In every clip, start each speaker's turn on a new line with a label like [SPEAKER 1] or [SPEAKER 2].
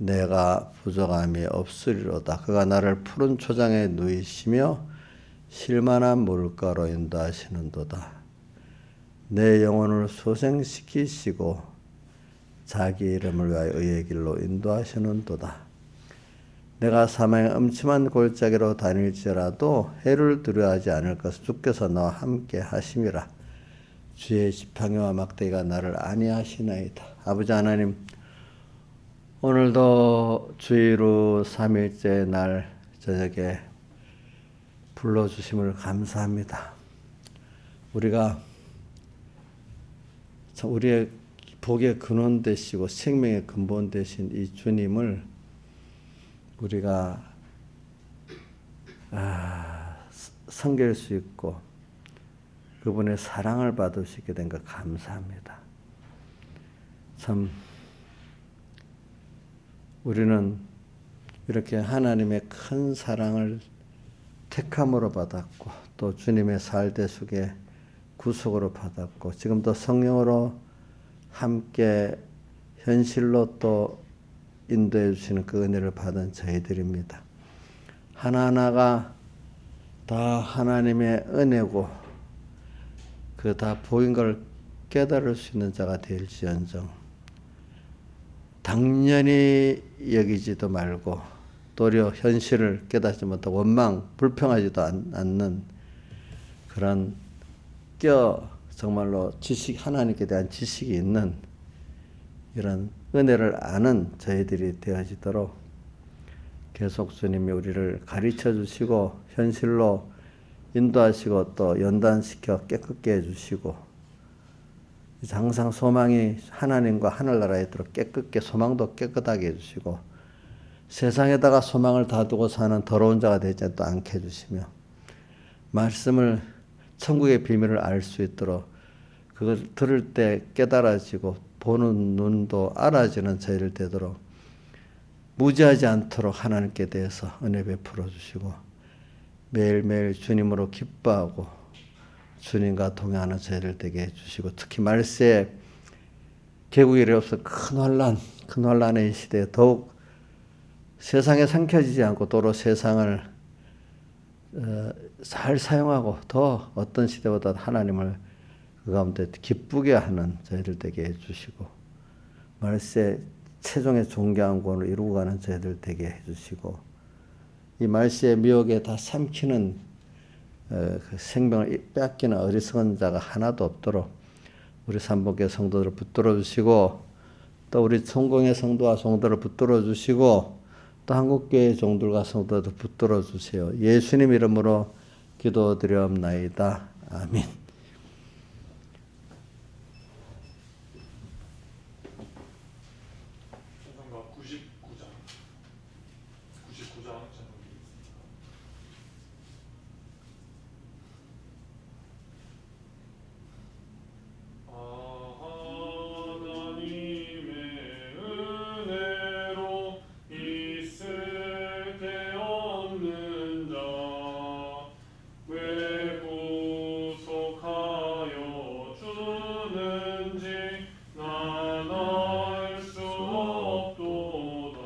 [SPEAKER 1] 내가 부족함이 없으리로다. 그가 나를 푸른 초장에 누이시며 실만한 물가로 인도하시는도다. 내 영혼을 소생시키시고 자기 이름을 위하여 의의 길로 인도하시는도다. 내가 사망의 음침한 골짜기로 다닐지라도 해를 두려워하지 않을 것을 주께서 나와 함께 하심이라. 주의 지팡이와 막대기가 나를 안위하시나이다. 아버지 하나님, 오늘도 주의로 3일째 날 저녁에 불러주심을 감사합니다. 우리가 우리의 복의 근원 되시고 생명의 근본 되신 이 주님을 우리가 섬길 수 있고 그분의 사랑을 받을 수 있게 된 것 감사합니다. 참 우리는 이렇게 하나님의 큰 사랑을 택함으로 받았고 또 주님의 살대속의 구속으로 받았고 지금도 성령으로 함께 현실로 또 인도해 주시는 그 은혜를 받은 저희들입니다. 하나하나가 다 하나님의 은혜고 그 다 보인 걸 깨달을 수 있는 자가 될지언정 당연히 여기지도 말고 도리어 현실을 깨닫지 못하고 원망, 불평하지도 않는 그런 정말로 하나님께 대한 지식이 있는 이런 은혜를 아는 저희들이 되어지도록 계속 주님이 우리를 가르쳐 주시고 현실로 인도하시고 또 연단시켜 깨끗게 해주시고 항상 소망이 하나님과 하늘나라에 들어 깨끗게 소망도 깨끗하게 해주시고 세상에다가 소망을 다 두고 사는 더러운 자가 되지 않게 해주시며 말씀을 천국의 비밀을 알 수 있도록 그걸 들을 때 깨달아지고 보는 눈도 알아지는 저희를 되도록 무지하지 않도록 하나님께 대해서 은혜 베풀어 주시고 매일매일 주님으로 기뻐하고 주님과 동행하는 저희를 되게 해주시고 특히 말세에 개국일에 없어 큰 환란의 이 시대에 더욱 세상에 삼켜지지 않고 도로 세상을 잘 사용하고 더 어떤 시대보다 하나님을 그 가운데 기쁘게 하는 저희들 되게 해주시고 말세 최종의 존귀한 구원을 이루고 가는 저희들 되게 해주시고 이 말세의 미혹에 다 삼키는 그 생명을 빼앗기는 어리석은 자가 하나도 없도록 우리 삼복의 성도들을 붙들어 주시고 또 우리 성공의 성도와 성도를 붙들어 주시고 또 한국교회 종들과 성도들 붙들어 주세요. 예수님 이름으로 기도드리옵나이다. 아멘.
[SPEAKER 2] 찬송가 99장 찬송드리겠습니다. 하나님의 은혜로 있을 데 없는 자 왜 구속하여 주는지 난 알 수 없도다.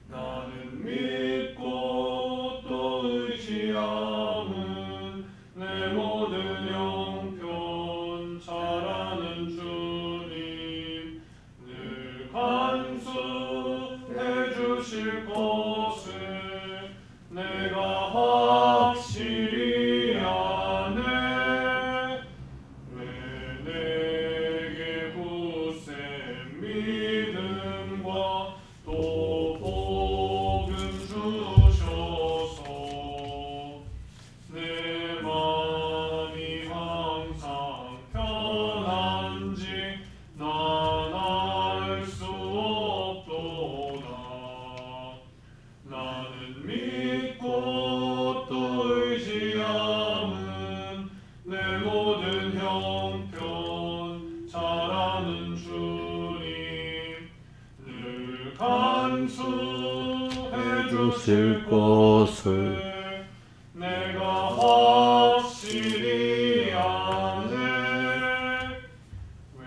[SPEAKER 2] 나는 믿고 또 의지함은 내 모든 형편 잘 아는 주님 늘 간수해 주실 것을 내가 확실히 아네. 왜 내게 굳센 믿음과 또 복음 주셔서 내 마음이 항상 편한지 난 알 수 없도다. 나는 믿고 또 의지함은 내 모든 형편 잘 아는 주님 늘 간수해 주실 것을 내가 확실히 아네. 왜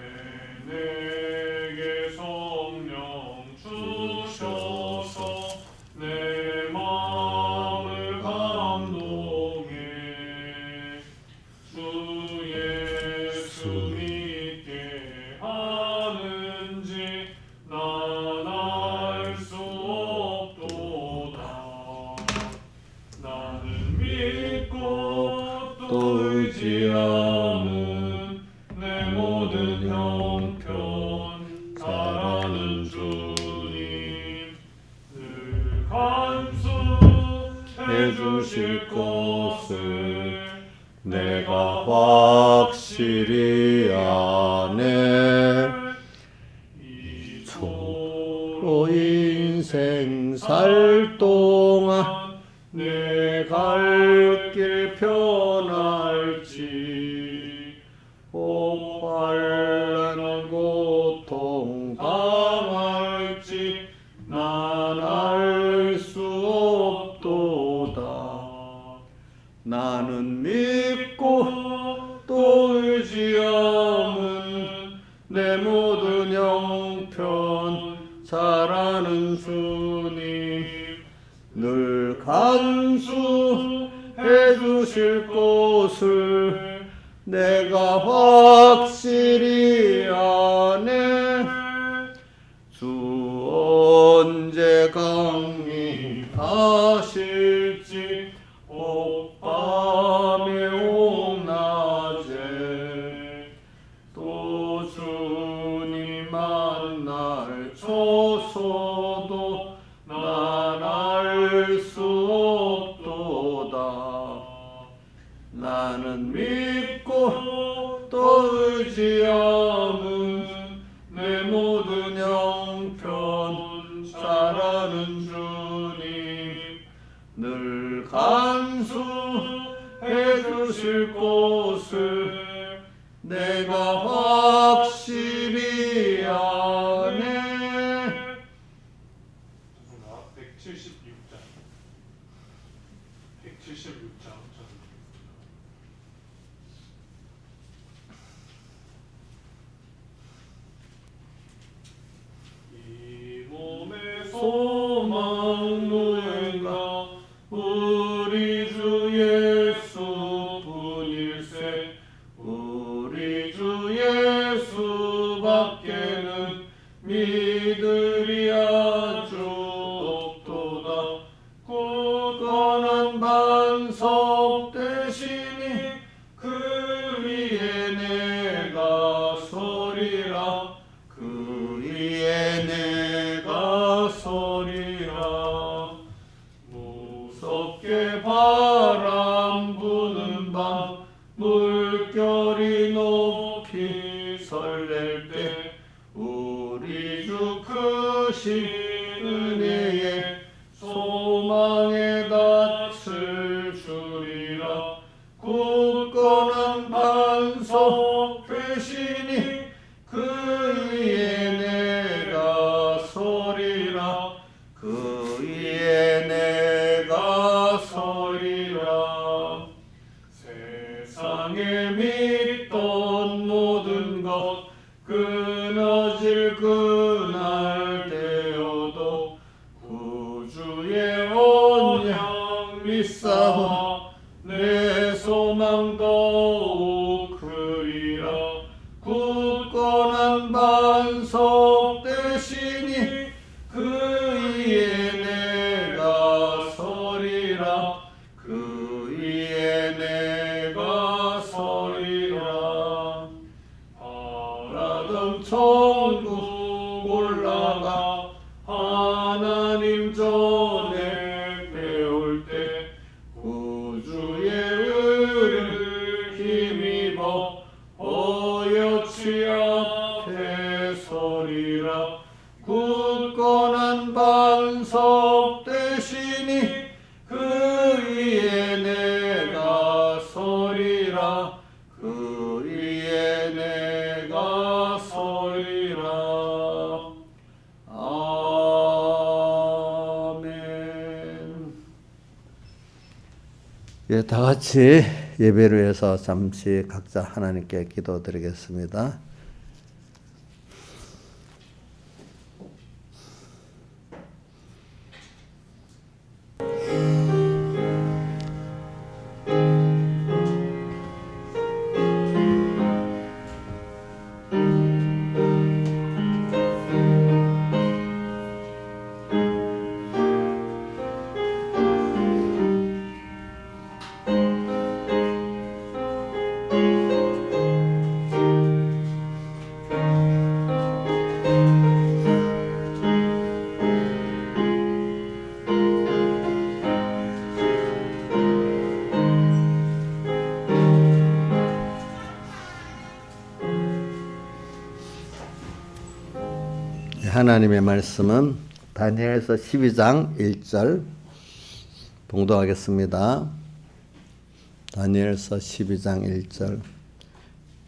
[SPEAKER 2] 내게 성령 주셔서 내 마음을 감동해 주 예수 믿게 하는지 난 알 수 없도다. 나는 믿고 또 의지함은 내 모든 형편 잘하는 주님 늘 간수해 주실 것을 내가 확실히 아네.
[SPEAKER 1] 로 인생 살 동안 내 갈 길 편할지 혹 환난 고통 당할지 난 알 수 없도다. 나는 믿고 또 의지함은 내 모든 형편 잘하는 주님 늘 간수해 주실 것을 내가 확실히 아네. 주 언제 강림하실지 혹 밤에 혹 낮에 또 주님 만날 초소도 난 알 수 없도다. 나는 믿고 또 의지함은 내 모든 형편 잘하는 주님 늘 간수해 주실 것을 내가 확실히 아네.
[SPEAKER 2] 176장 176장 이 몸의 소망 누군가 우리 주 예수뿐일세. 우리 주 예수밖에는 믿으리 아주 없도다. 굳건한 반석 되시니 그 위에 내가 서리라. 그 위에 내가 서리라. 무섭게 바람 부는 밤 물결이 높이 설렐 때 우리 주 크신 은혜에 소망의 낯을 주리라. 굳건한 반석 되시니 그 위에 내가 서리라. 그 위에 내가 서리라. 세상에 믿던 모든 것 끊어질 그날 되어도 구주의 언약 믿사와 내 소망 더욱 크리라. 굳건한 반석 되시니 그 위에 내가 서리라. 그 위에 내가 서리라. 바라던 천국 올라가 하나님 전에 배울 때 구주의 의를 힘입어 어여치 앞에 서리라. 굳건한 반석 되시니 그 위에 내가 서리라. 그 위에 내가 서리라. 아멘. 예, 다 같이 예배를 위해서 잠시 각자 하나님께 기도드리겠습니다.
[SPEAKER 1] 하나님의 말씀은 다니엘서 12장 1절 봉독하겠습니다. 다니엘서 12장 1절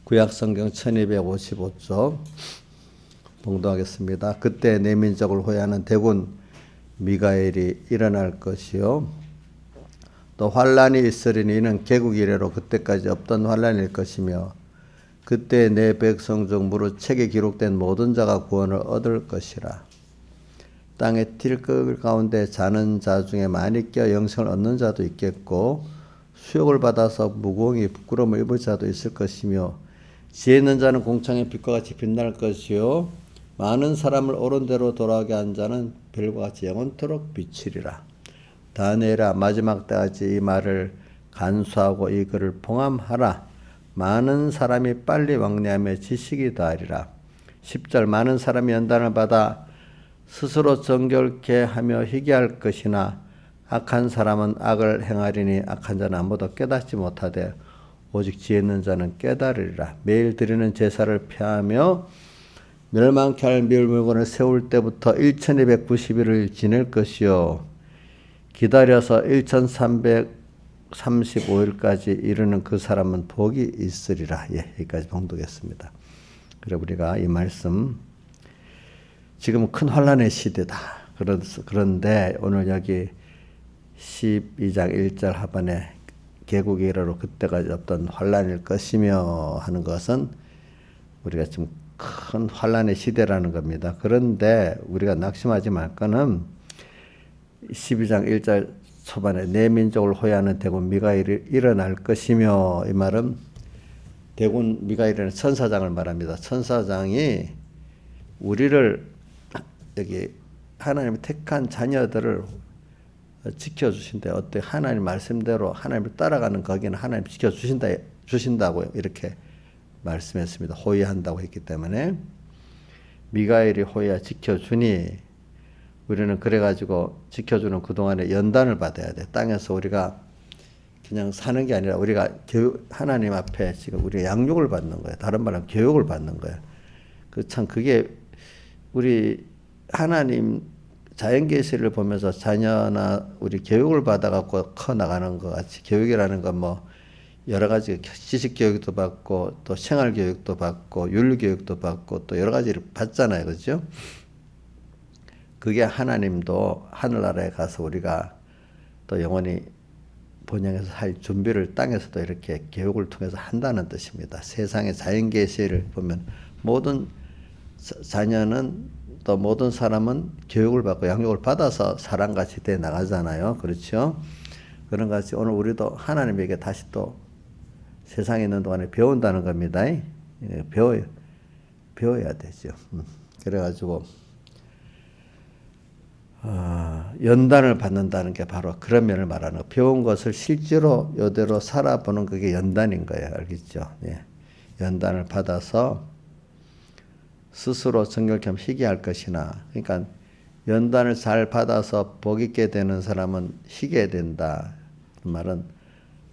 [SPEAKER 1] 구약성경 1255쪽 봉독하겠습니다. 그때 내 민족을 호위하는 대군 미가엘이 일어날 것이요 또 환란이 있으리니 이는 개국 이래로 그때까지 없던 환란일 것이며 그때 내 백성 중 무릇 책에 기록된 모든 자가 구원을 얻을 것이라. 땅의 틸끌 가운데 자는 자 중에 많이 껴 영생을 얻는 자도 있겠고 수욕을 받아서 무공히 부끄러움을 입을 자도 있을 것이며 지혜 있는 자는 공창의 빛과 같이 빛날 것이요 많은 사람을 옳은 대로 돌아오게 한 자는 별과 같이 영원토록 비치리라. 다니엘아 마지막 때까지 이 말을 간수하고 이 글을 봉함하라. 많은 사람이 빨리 왕래하며 지식이 다하리라. 10절 많은 사람이 연단을 받아 스스로 정결케 하며 희귀할 것이나 악한 사람은 악을 행하리니 악한 자는 아무도 깨닫지 못하되 오직 지혜 있는 자는 깨달으리라. 매일 드리는 제사를 폐하며 멸망케 할 미울 물건을 세울 때부터 1290일을 지낼 것이요 기다려서 1335일까지 이르는 그 사람은 복이 있으리라. 여기까지 봉독했습니다. 그래 우리가 이 말씀 지금 큰 환란의 시대다. 그런데 오늘 여기 12장 1절 하반에 개국이 이래로 그때까지 없던 환란일 것이며 하는 것은 우리가 지금 큰 환란의 시대라는 겁니다. 그런데 우리가 낙심하지 말 거는 12장 1절 초반에 내 민족을 호위하는 대군 미가엘이 일어날 것이며 이 말은 대군 미가엘이라는 천사장을 말합니다. 천사장이 우리를 여기 하나님의 택한 자녀들을 지켜주신다. 어때 하나님 말씀대로 하나님을 따라가는 거기는 하나님 주신다고 이렇게 말씀했습니다. 호위한다고 했기 때문에 미가엘이 호위하 지켜주니 우리는 그래가지고 지켜주는 그동안에 연단을 받아야 돼. 땅에서 우리가 그냥 사는 게 아니라 우리가 하나님 앞에 지금 우리가 양육을 받는 거예요. 다른 말로 교육을 받는 거예요. 그게 우리 하나님 자연계시를 보면서 자녀나 우리 교육을 받아갖고 커 나가는 것 같이 교육이라는 건 뭐 여러 가지 지식 교육도 받고 또 생활 교육도 받고 윤리 교육도 받고 또 여러 가지를 받잖아요. 그렇죠? 그게 하나님도 하늘나라에 가서 우리가 또 영원히 본향에서 살 준비를 땅에서도 이렇게 교육을 통해서 한다는 뜻입니다. 세상의 자연계시를 보면 모든 자녀는 또 모든 사람은 교육을 받고 양육을 받아서 사람같이 돼 나가잖아요. 그렇죠? 그런 것 같이 오늘 우리도 하나님에게 다시 또 세상에 있는 동안에 배운다는 겁니다. 배워야 되죠. 그래가지고 연단을 받는다는 게 바로 그런 면을 말하는 거예요. 배운 것을 실제로 이대로 살아보는 그게 연단인 거예요. 알겠죠? 예. 연단을 받아서 스스로 정결케 하며 희귀할 것이나 그러니까 연단을 잘 받아서 복 있게 되는 사람은 희게 된다. 그 말은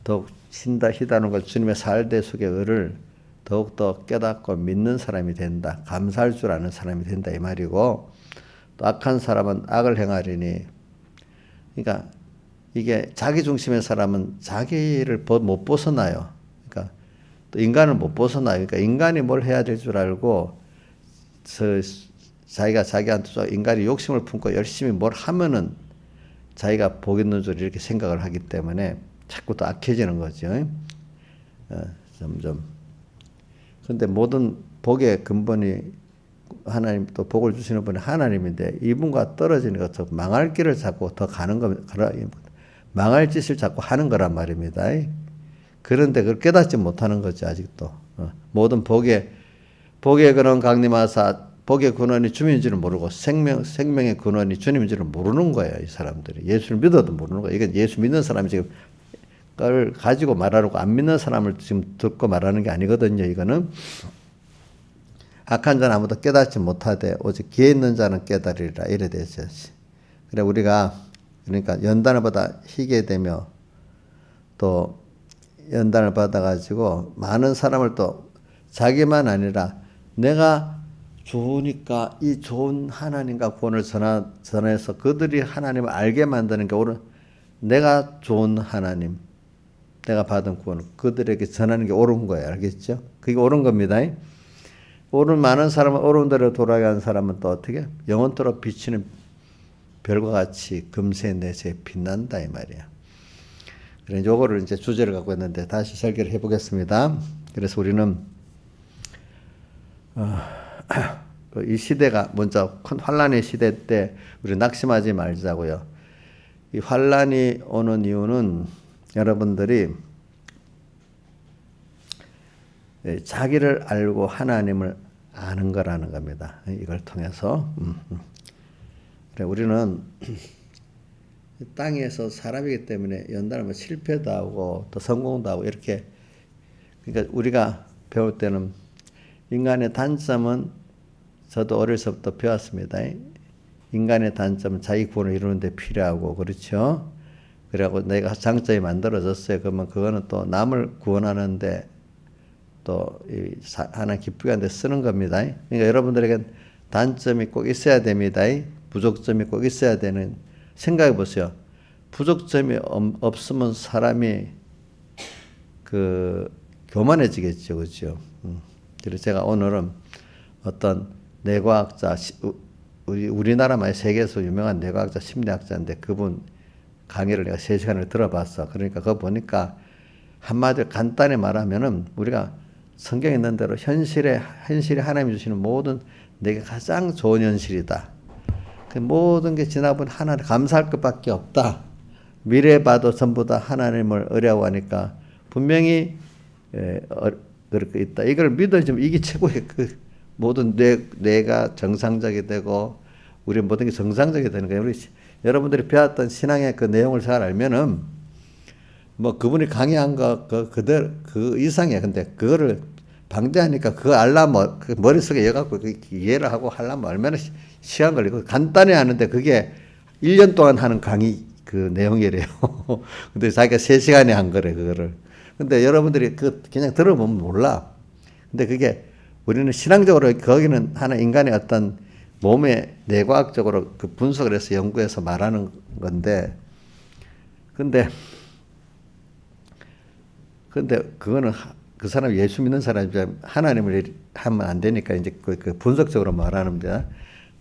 [SPEAKER 1] 더욱 희다는 걸 주님의 살대속의 의를 더욱더 깨닫고 믿는 사람이 된다. 감사할 줄 아는 사람이 된다 이 말이고 또 악한 사람은 악을 행하리니 그러니까 이게 자기 중심의 사람은 자기를 못 벗어나요. 그러니까 또 인간을 못 벗어나요. 그러니까 인간이 뭘 해야 될 줄 알고 자기가 자기한테 인간이 욕심을 품고 열심히 뭘 하면은 자기가 복 있는 줄 이렇게 생각을 하기 때문에 자꾸 또 악해지는 거죠. 점점. 그런데 모든 복의 근본이 하나님 또 복을 주시는 분이 하나님인데 이분과 떨어지는 것도 망할 길을 자꾸 더 가는 거, 망할 짓을 자꾸 하는 거란 말입니다. 그런데 그걸 깨닫지 못하는 거죠 아직도. 모든 복의 근원 강림하사 복의 근원이 주님인 줄은 모르고 생명의 근원이 주님인 줄은 모르는 거예요. 이 사람들이 예수를 믿어도 모르는 거예요. 이건 예수 믿는 사람이 지금 그걸 가지고 말하고 안 믿는 사람을 지금 듣고 말하는 게 아니거든요. 이거는 악한 자는 아무도 깨닫지 못하되 오직 기회 있는 자는 깨달으리라 이래 되죠. 그래 우리가 그러니까 연단을 받아 희게 되며 또 연단을 받아가지고 많은 사람을 또 자기만 아니라 내가 좋으니까 이 좋은 하나님과 구원을 전해서 그들이 하나님을 알게 만드는 게 옳은, 내가 좋은 하나님, 내가 받은 구원을 그들에게 전하는 게 옳은 거예요. 알겠죠? 그게 옳은 겁니다. 옳은 많은 사람은 옳은 대로 돌아가게 하는 사람은 또 어떻게? 영원토록 비치는 별과 같이 금세 내세 빛난다 이 말이야. 그래 요거를 이제 주제를 갖고 있는데 다시 설계를 해보겠습니다. 그래서 우리는 이 시대가 먼저 큰 환란의 시대 때 우리 낙심하지 말자고요. 이 환란이 오는 이유는 여러분들이 자기를 알고 하나님을 아는 거라는 겁니다. 이걸 통해서 그래 우리는 땅에서 사람이기 때문에 연달아 실패도 하고 또 성공도 하고 이렇게, 그러니까 우리가 배울 때는 인간의 단점은, 저도 어릴 때부터 배웠습니다. 인간의 단점은 자기 구원을 이루는 데 필요하고, 그렇죠? 그래갖고 내가 장점이 만들어졌어요. 그러면 그거는 또 남을 구원하는데 또 하나 기쁘게 하는데 쓰는 겁니다. 그러니까 여러분들에겐 단점이 꼭 있어야 됩니다. 부족점이 꼭 있어야 되는, 생각해 보세요. 부족점이 없으면 사람이 교만해지겠죠. 그렇죠? 그래서 제가 오늘은 어떤 뇌과학자, 우리나라만 세계에서 유명한 뇌과학자, 심리학자인데 그분 강의를 내가 3시간을 들어봤어. 그러니까 그거 보니까 한마디로 간단히 말하면은 우리가 성경에 있는 대로 현실에 하나님이 주시는 모든 내게 가장 좋은 현실이다. 그 모든 게 지나본 하나님 감사할 것밖에 없다. 미래 봐도 전부 다 하나님을 어려워하니까 분명히 그렇게 있다. 이걸 믿어지면 이게 최고의 모든 뇌가 정상적이 되고 우리 모든 게 정상적이 되는 거예요. 여러분들이 배웠던 신앙의 그 내용을 잘 알면은 뭐 그분이 강의한 거 그대로 그 이상이야. 근데 그거를 방대하니까 그거 알려면 그 머릿속에 여갖고 이해를 하고 하려면 얼마나 시간 걸리고, 간단히 하는데 그게 1년 동안 하는 강의 그 내용이래요. 근데 자기가 3시간에 한 거래 그거를. 근데 여러분들이 그냥 들어보면 몰라. 근데 그게 우리는 신앙적으로 거기는 하나 인간의 어떤 몸의 뇌과학적으로 그 분석을 해서 연구해서 말하는 건데, 근데 그거는 그 사람 예수 믿는 사람이 하나님을 하면 안 되니까 이제 그 분석적으로 말하는 거야.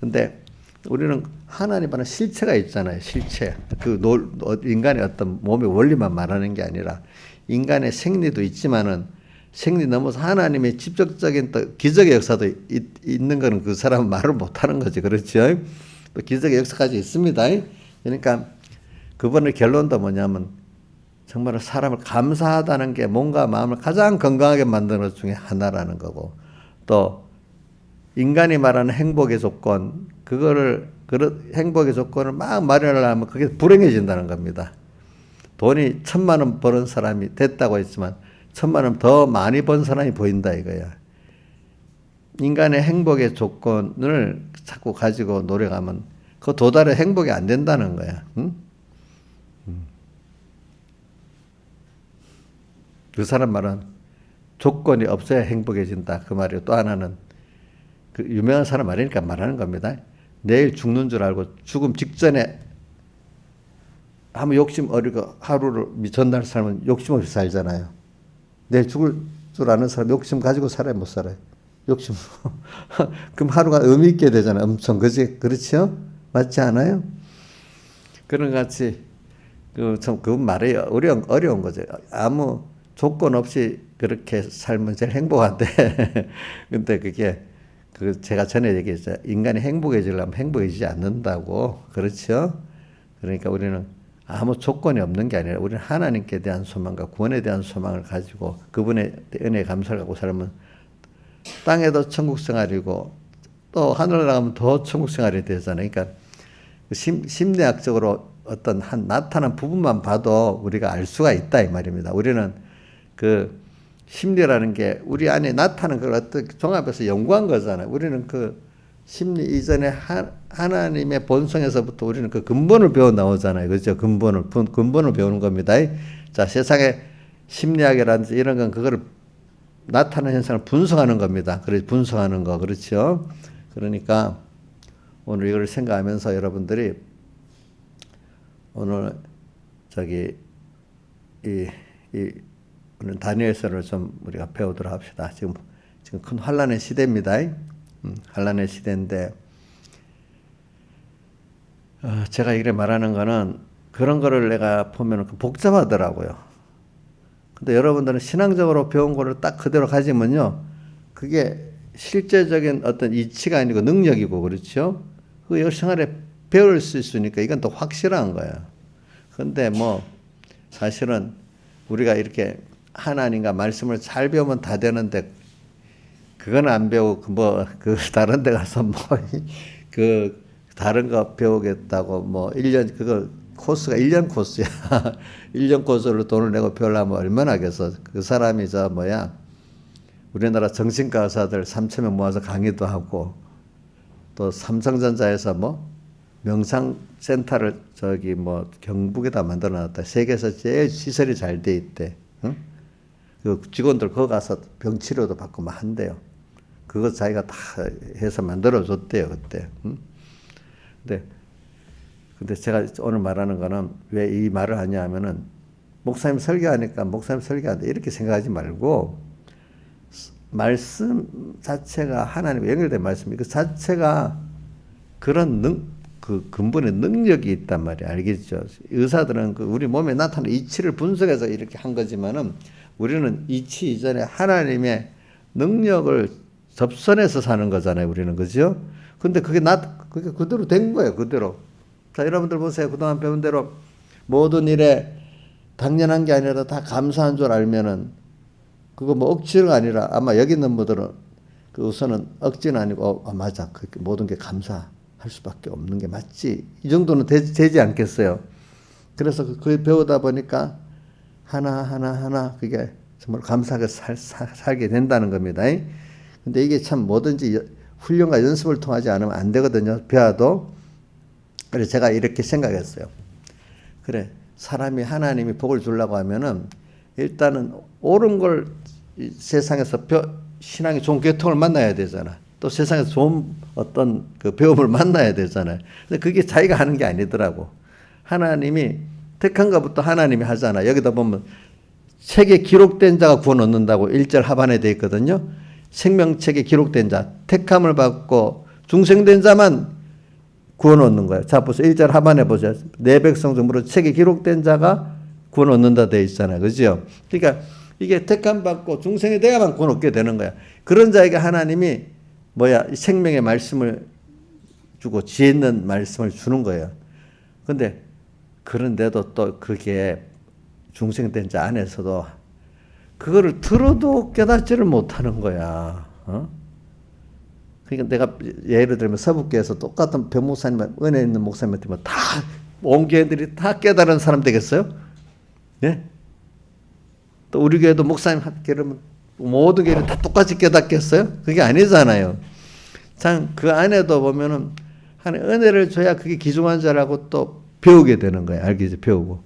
[SPEAKER 1] 근데 우리는 하나님과는 실체가 있잖아요. 실체. 인간의 어떤 몸의 원리만 말하는 게 아니라 인간의 생리도 있지만은 생리 넘어서 하나님의 직접적인 또 기적의 역사도 있는 거는 그 사람은 말을 못 하는 거지. 그렇죠? 또 기적의 역사까지 있습니다. 그러니까 그분의 결론도 뭐냐면 정말 사람을 감사하다는 게 몸과 마음을 가장 건강하게 만드는 것 중에 하나라는 거고, 또 인간이 말하는 행복의 조건, 행복의 조건을 막 마련하려면 그게 불행해진다는 겁니다. 돈이 1,000만 원 버는 사람이 됐다고 했지만 1,000만 원 더 많이 번 사람이 보인다 이거야. 인간의 행복의 조건을 자꾸 가지고 노력하면 그 도달의 행복이 안 된다는 거야. 응? 그 사람 말은 조건이 없어야 행복해진다. 그 말이에요. 또 하나는 그 유명한 사람 말이니까 말하는 겁니다. 내일 죽는 줄 알고 죽음 직전에 한번 욕심 어리고 하루를 전날 살면 욕심 없이 살잖아요. 내일 죽을 줄 아는 사람 욕심 가지고 살아야 못 살아요. 욕심. 그럼 하루가 의미 있게 되잖아요. 엄청. 그렇죠? 맞지 않아요? 그런 같이 그건 말이 어려운 거죠. 아무 조건 없이 그렇게 살면 제일 행복한데 근데 그게 제가 전에 얘기했죠. 인간이 행복해지려면 행복해지지 않는다고. 그렇죠? 그러니까 우리는 아무 조건이 없는 게 아니라 우리는 하나님께 대한 소망과 구원에 대한 소망을 가지고 그분의 은혜에 감사를 갖고 살면 땅에도 천국 생활이고 또 하늘에 나가면 더 천국 생활이 되잖아요. 그러니까 심리학적으로 어떤 나타난 부분만 봐도 우리가 알 수가 있다 이 말입니다. 우리는 그 심리라는 게 우리 안에 나타나는 걸 어떻게 종합해서 연구한 거잖아요. 우리는 그 심리 이전에 하나님의 본성에서부터 우리는 그 근본을 배워 나오잖아요. 그렇죠? 근본을 배우는 겁니다. 자, 세상에 심리학이라든지 이런 건 그거를 나타나는 현상을 분석하는 겁니다. 그래서 분석하는 거. 그렇죠? 그러니까 오늘 이걸 생각하면서 여러분들이 오늘 오늘 다니엘서를 좀 우리가 배우도록 합시다. 지금 큰 환란의 시대입니다. 환란의 시대인데 제가 이렇게 말하는 거는 그런 거를 내가 보면 복잡하더라고요. 근데 여러분들은 신앙적으로 배운 거를 딱 그대로 가지면요, 그게 실제적인 어떤 이치가 아니고 능력이고, 그렇죠? 그 일생활에 배울 수 있으니까 이건 또 확실한 거야. 근데 뭐 사실은 우리가 이렇게 하나님과 말씀을 잘 배우면 다 되는데, 그건 안 배우고 다른 데 가서 다른 거 배우겠다고 1년, 그거 코스가 1년 코스야. 1년 코스로 돈을 내고 배우려면 얼마나 하겠어. 그 사람이 우리나라 정신과 의사들 3,000명 모아서 강의도 하고, 또 삼성전자에서 명상센터를 경북에다 만들어 놨다. 세계에서 제일 시설이 잘 돼 있대. 응? 그 직원들 거기 가서 병치료도 받고 한대요. 그거 자기가 다 해서 만들어 줬대요, 그때. 응? 근데 제가 오늘 말하는 거는 왜 이 말을 하냐 하면은, 목사님 설교하니까 목사님 설교한다 이렇게 생각하지 말고, 말씀 자체가 하나님과 연결된 말씀이 그 자체가 그런 그 근본의 능력이 있단 말이야. 알겠죠? 의사들은 우리 몸에 나타나는 이치를 분석해서 이렇게 한 거지만은, 우리는 이치 이전에 하나님의 능력을 접선해서 사는 거잖아요. 우리는. 그죠? 근데 그게 그대로 된 거예요. 그대로. 자, 여러분들 보세요. 그동안 배운 대로 모든 일에 당연한 게 아니라 다 감사한 줄 알면은, 그거 억지가 아니라, 아마 여기 있는 분들은 우선은 억지는 아니고, 맞아. 모든 게 감사할 수밖에 없는 게 맞지. 이 정도는 되지 않겠어요. 그래서 그걸 배우다 보니까 하나 그게 정말 감사하게 살게 된다는 겁니다. 근데 이게 참 뭐든지 훈련과 연습을 통하지 않으면 안 되거든요. 배워도. 그래서 제가 이렇게 생각했어요. 그래, 사람이 하나님이 복을 주려고 하면은 일단은 옳은 걸 세상에서 신앙의 좋은 교통을 만나야 되잖아. 또 세상에서 좋은 어떤 배움을 만나야 되잖아요. 근데 그게 자기가 하는 게 아니더라고. 하나님이 택한 것부터 하나님이 하잖아. 여기다 보면 책에 기록된 자가 구원 얻는다고 1절 하반에 되어 있거든요. 생명책에 기록된 자, 택함을 받고 중생된 자만 구원 얻는 거예요. 자, 보세요. 1절 하반에 보세요. 내 백성 중으로 책에 기록된 자가 구원 얻는다 되어 있잖아요. 그죠? 그러니까 이게 택함 받고 중생이 돼야만 구원 얻게 되는 거야. 그런 자에게 하나님이 생명의 말씀을 주고 지혜 있는 말씀을 주는 거예요. 근데 그런데도 또 그게 중생된 자 안에서도 그거를 들어도 깨닫지를 못하는 거야. 그러니까 내가 예를 들면 서북교에서 똑같은 변목사님, 은혜 있는 목사님한테 온 교회들이 다 깨달은 사람 되겠어요? 예? 또 우리 교회도 목사님 그러면 모든 교회를 다 똑같이 깨닫겠어요? 그게 아니잖아요. 참 그 안에도 보면은 하나님 은혜를 줘야 그게 귀중한 자라고 또 배우게 되는 거예요. 알겠지? 배우고.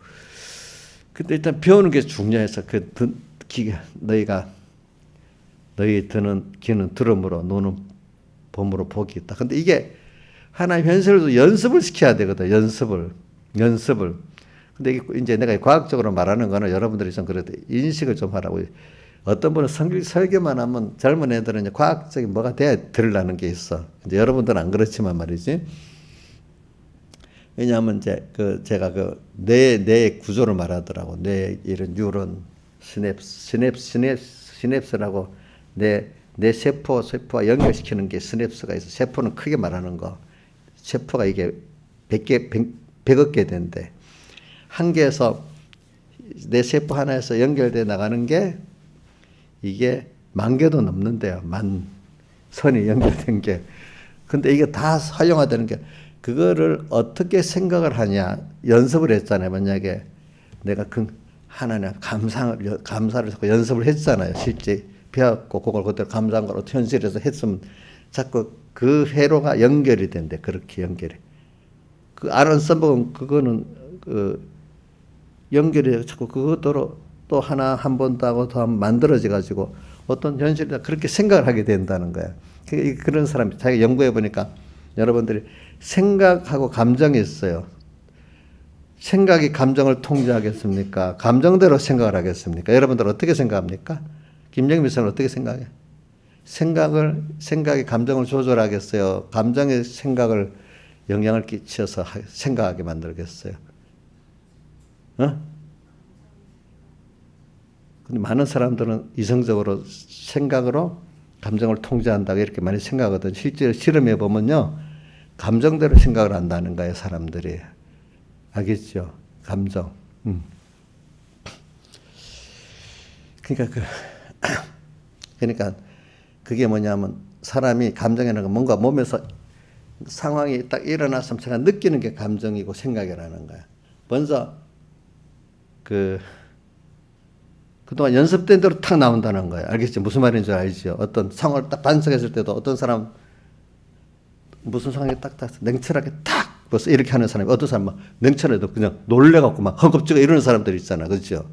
[SPEAKER 1] 근데 일단 배우는 게 중요해서 너희 드는 귀는 들음으로 노는 봄으로 복이 있다. 근데 이게 하나님 현실도 연습을 시켜야 되거든. 연습을. 근데 이게 이제 내가 과학적으로 말하는 거는 여러분들이 좀 그래도 인식을 좀 하라고. 어떤 분은 설교만 하면 젊은 애들은 이제 과학적인 뭐가 돼야 들으려는 게 있어. 이제 여러분들은 안 그렇지만 말이지. 왜냐하면 제가 뇌의 구조를 말하더라고. 뇌 이런 뉴런, 시냅스라고 내 세포와 연결시키는 게 시냅스가 있어. 세포는 크게 말하는 거. 세포가 이게 100억 개 된대. 한 개에서 내 세포 하나에서 연결돼 나가는 게 이게 10,000개도 넘는데요. 선이 연결된 게. 근데 이게 다 활용화되는 게, 그거를 어떻게 생각을 하냐. 연습을 했잖아요. 만약에 내가 하나님 감사를 자꾸 연습을 했잖아요. 실제 배웠고 그걸 그대로 감사한 걸 어떻게 현실에서 했으면 자꾸 그 회로가 연결이 된대. 그렇게 연결이. 그 아론 서버는 그거는 연결이 자꾸 그것대로 또 한 번 더 하고 더 만들어져 가지고 어떤 현실이다 그렇게 생각을 하게 된다는 거야. 그런 사람 자기가 연구해 보니까 여러분들이 생각하고 감정이 있어요. 생각이 감정을 통제하겠습니까? 감정대로 생각을 하겠습니까? 여러분들 어떻게 생각합니까? 김영민 목사는 어떻게 생각해? 생각이 감정을 조절하겠어요? 감정의 생각을 영향을 끼쳐서 생각하게 만들겠어요? 근데 많은 사람들은 이성적으로 생각으로 감정을 통제한다고 이렇게 많이 생각하거든. 실제로 실험해 보면요, 감정대로 생각을 한다는 거예요, 사람들이. 알겠죠? 감정. 그러니까 그게 뭐냐면 사람이 감정이라는 건 뭔가 몸에서 상황이 딱 일어났으면 제가 느끼는 게 감정이고 생각이라는 거야. 먼저 그동안 연습된 대로 탁 나온다는 거야. 알겠죠? 무슨 말인지 알죠? 어떤 상황을 딱 반성했을 때도 어떤 사람 무슨 상황이 딱 냉철하게 딱 벌써 이렇게 하는 사람이 어떤 사람은 막 냉철해도 그냥 놀래갖고 막 허겁지겁 이러는 사람들 있잖아. 그렇죠?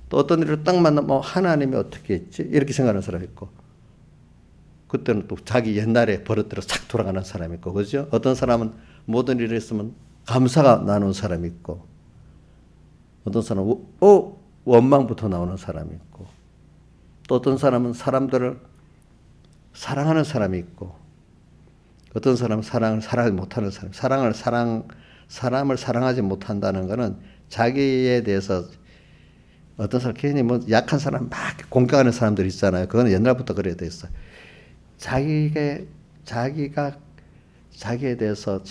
[SPEAKER 1] 또 어떤 일을 딱 만나면 하나님이 어떻게 했지? 이렇게 생각하는 사람이 있고 그때는 또 자기 옛날에 버릇대로 싹 돌아가는 사람이 있고 그렇죠? 어떤 사람은 모든 일이 있으면 감사가 나누는 사람이 있고 어떤 사람은 원망부터 나오는 사람이 있고 또 어떤 사람은 사람들을 사랑하는 사람이 있고 어떤 사람은 사랑을 사랑하지 못하는 사람, 사람을 사랑하지 못한다는 것은 자기에 대해서 어떤 사람 괜히 뭐 약한 사람 막 공격하는 사람들 있잖아요. 그거는 옛날부터 그래야 돼 있어. 자기가 자기에 대해서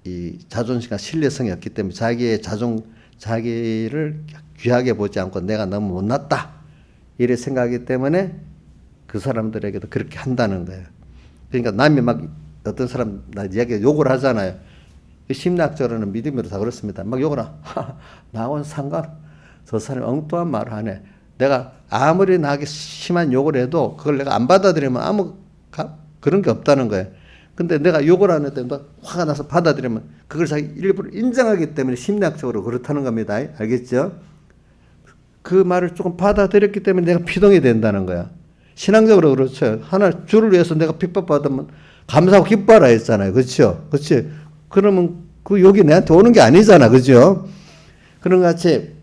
[SPEAKER 1] 이 자존심과 신뢰성이 없기 때문에 자기를 귀하게 보지 않고 내가 너무 못났다 이래 생각하기 때문에 그 사람들에게도 그렇게 한다는 거예요. 그러니까 남이 막 어떤 사람 나 이야기 욕을 하잖아요. 심리학적으로는 믿음으로 다 그렇습니다. 막 욕을 나하고는 상관. 저 사람이 엉뚱한 말을 하네. 내가 아무리 나에게 심한 욕을 해도 그걸 내가 안 받아들이면 아무 그런 게 없다는 거예요. 근데 내가 욕을 안 했는데 화가 나서 받아들이면 그걸 자기 일부러 인정하기 때문에 심리학적으로 그렇다는 겁니다. 알겠죠? 그 말을 조금 받아들였기 때문에 내가 피동이 된다는 거야. 신앙적으로 그렇죠. 하나 주를 위해서 내가 핍박받으면 감사하고 기뻐하라 했잖아요. 그렇죠? 그렇지? 그러면 그 욕이 내한테 오는 게 아니잖아. 그죠? 그런 것 같이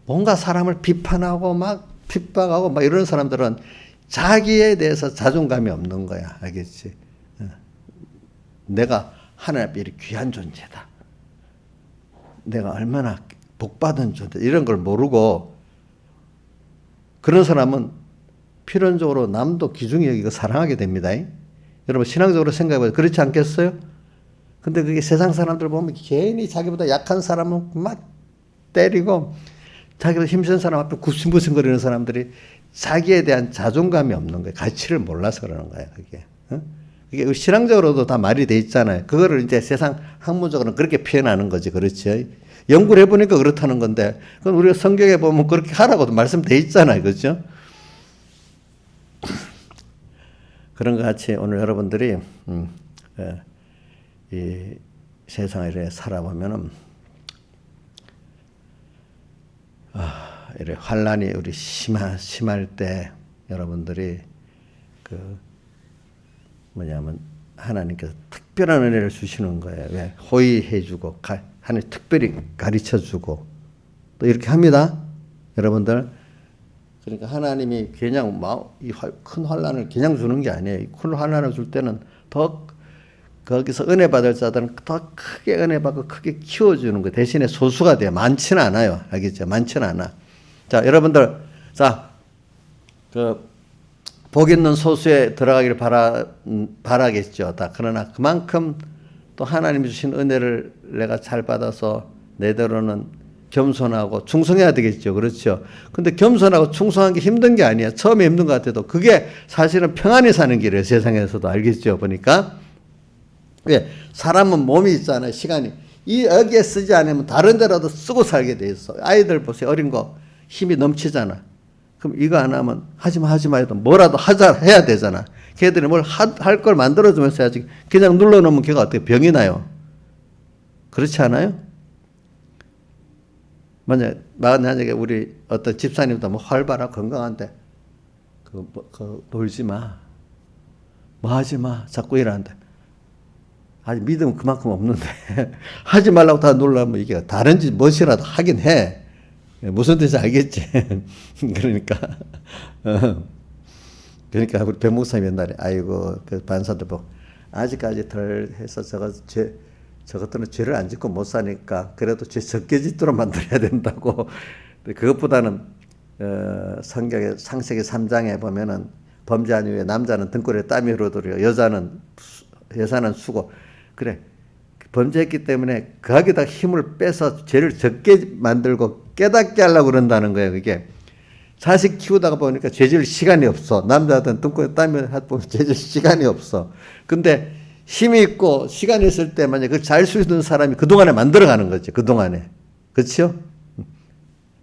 [SPEAKER 1] 뭔가 사람을 비판하고 막 핍박하고 막 이런 사람들은 자기에 대해서 자존감이 없는 거야. 알겠지? 내가 하나님 앞에 이렇게 귀한 존재다. 내가 얼마나 복받은 존재 이런 걸 모르고 그런 사람은 필연적으로 남도 귀중히 여기고 사랑하게 됩니다. 여러분 신앙적으로 생각해봐요. 그렇지 않겠어요? 근데 그게 세상 사람들 보면 괜히 자기보다 약한 사람은 막 때리고 자기보다 힘센 사람 앞에 굽신굽신거리는 사람들이 자기에 대한 자존감이 없는 거예요. 가치를 몰라서 그러는 거예요. 그게. 그게 신앙적으로도 다 말이 돼 있잖아요. 그거를 이제 세상 학문적으로는 그렇게 표현하는 거지. 그렇죠? 연구를 해보니까 그렇다는 건데 그건 우리가 성경에 보면 그렇게 하라고도 말씀돼 있잖아요. 그렇죠? 그런 것 같이 오늘 여러분들이 이 세상에 이렇게 살아보면은 이렇게 환란이 우리 심할 때 여러분들이 뭐냐면 하나님께서 특별한 은혜를 주시는 거예요. 왜? 호의해주고 하나님 특별히 가르쳐주고 또 이렇게 합니다. 여러분들. 그러니까 하나님이 그냥 이 큰 환란을 그냥 주는 게 아니에요. 큰 환란을 줄 때는 더 거기서 은혜 받을 자들은 더 크게 은혜 받고 크게 키워주는 거예요. 대신에 소수가 돼요. 많지는 않아요. 알겠죠? 많지는 않아. 자, 여러분들, 복 있는 소수에 들어가기를 바라겠죠. 그러나 그만큼 또 하나님이 주신 은혜를 내가 잘 받아서 내대로는 겸손하고 충성해야 되겠죠. 그렇죠. 근데 겸손하고 충성한 게 힘든 게 아니야. 처음에 힘든 것 같아도 그게 사실은 평안히 사는 길이에요. 세상에서도. 알겠죠. 보니까. 왜? 사람은 몸이 있잖아요. 시간이. 여기에 쓰지 않으면 다른 데라도 쓰고 살게 돼 있어. 아이들 보세요. 어린 거 힘이 넘치잖아. 그럼 이거 안 하면 하지 마 해도 뭐라도 해야 되잖아. 걔들이 뭘 할 걸 만들어주면서 해야지. 그냥 눌러놓으면 걔가 어떻게 병이 나요. 그렇지 않아요? 만약에 우리 어떤 집사님도 뭐 활발하고 건강한데 놀지 마. 뭐 하지 마. 자꾸 이러는데. 아직 믿음은 그만큼 없는데. 하지 말라고 다 놀라면 이게 다른 짓 무엇이라도 하긴 해. 무슨 뜻인지 알겠지? 그러니까. 그러니까 우리 변 목사님 옛날에 아이고 그 반사들 보고 아직까지 덜 해서 저것들은 죄를 안 짓고 못 사니까 그래도 죄 적게 짓도록 만들어야 된다고. 그것보다는 성경의 창세기 3장에 보면은 범죄한 이후에 남자는 등골에 땀이 흐르도록 여자는 수고. 그래 범죄했기 때문에 거기다 힘을 빼서 죄를 적게 만들고 깨닫게 하려고 그런다는 거예요. 그게 자식 키우다가 보니까 죄질 시간이 없어. 남자든 등골에 땀이 보면 죄질 시간이 없어. 근데 힘이 있고 시간이 있을 때 만약 그걸 잘 수 있는 사람이 그동안에 만들어가는 거지. 그동안에. 그렇죠?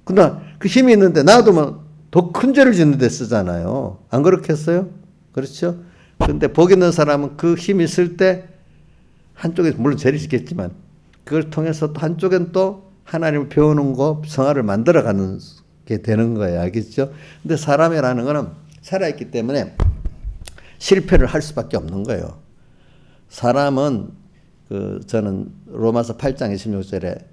[SPEAKER 1] 근데 그 힘이 있는데 놔두면 더 큰 죄를 짓는 데 쓰잖아요. 안 그렇겠어요? 그렇죠? 근데 복 있는 사람은 그 힘이 있을 때 한쪽에서 물론 죄를 짓겠지만 그걸 통해서 또 한쪽엔 또 하나님을 배우는 거 성화를 만들어가는 게 되는 거예요. 알겠죠? 근데 사람이라는 거는 살아있기 때문에 실패를 할 수밖에 없는 거예요. 사람은 저는 로마서 8장 26절에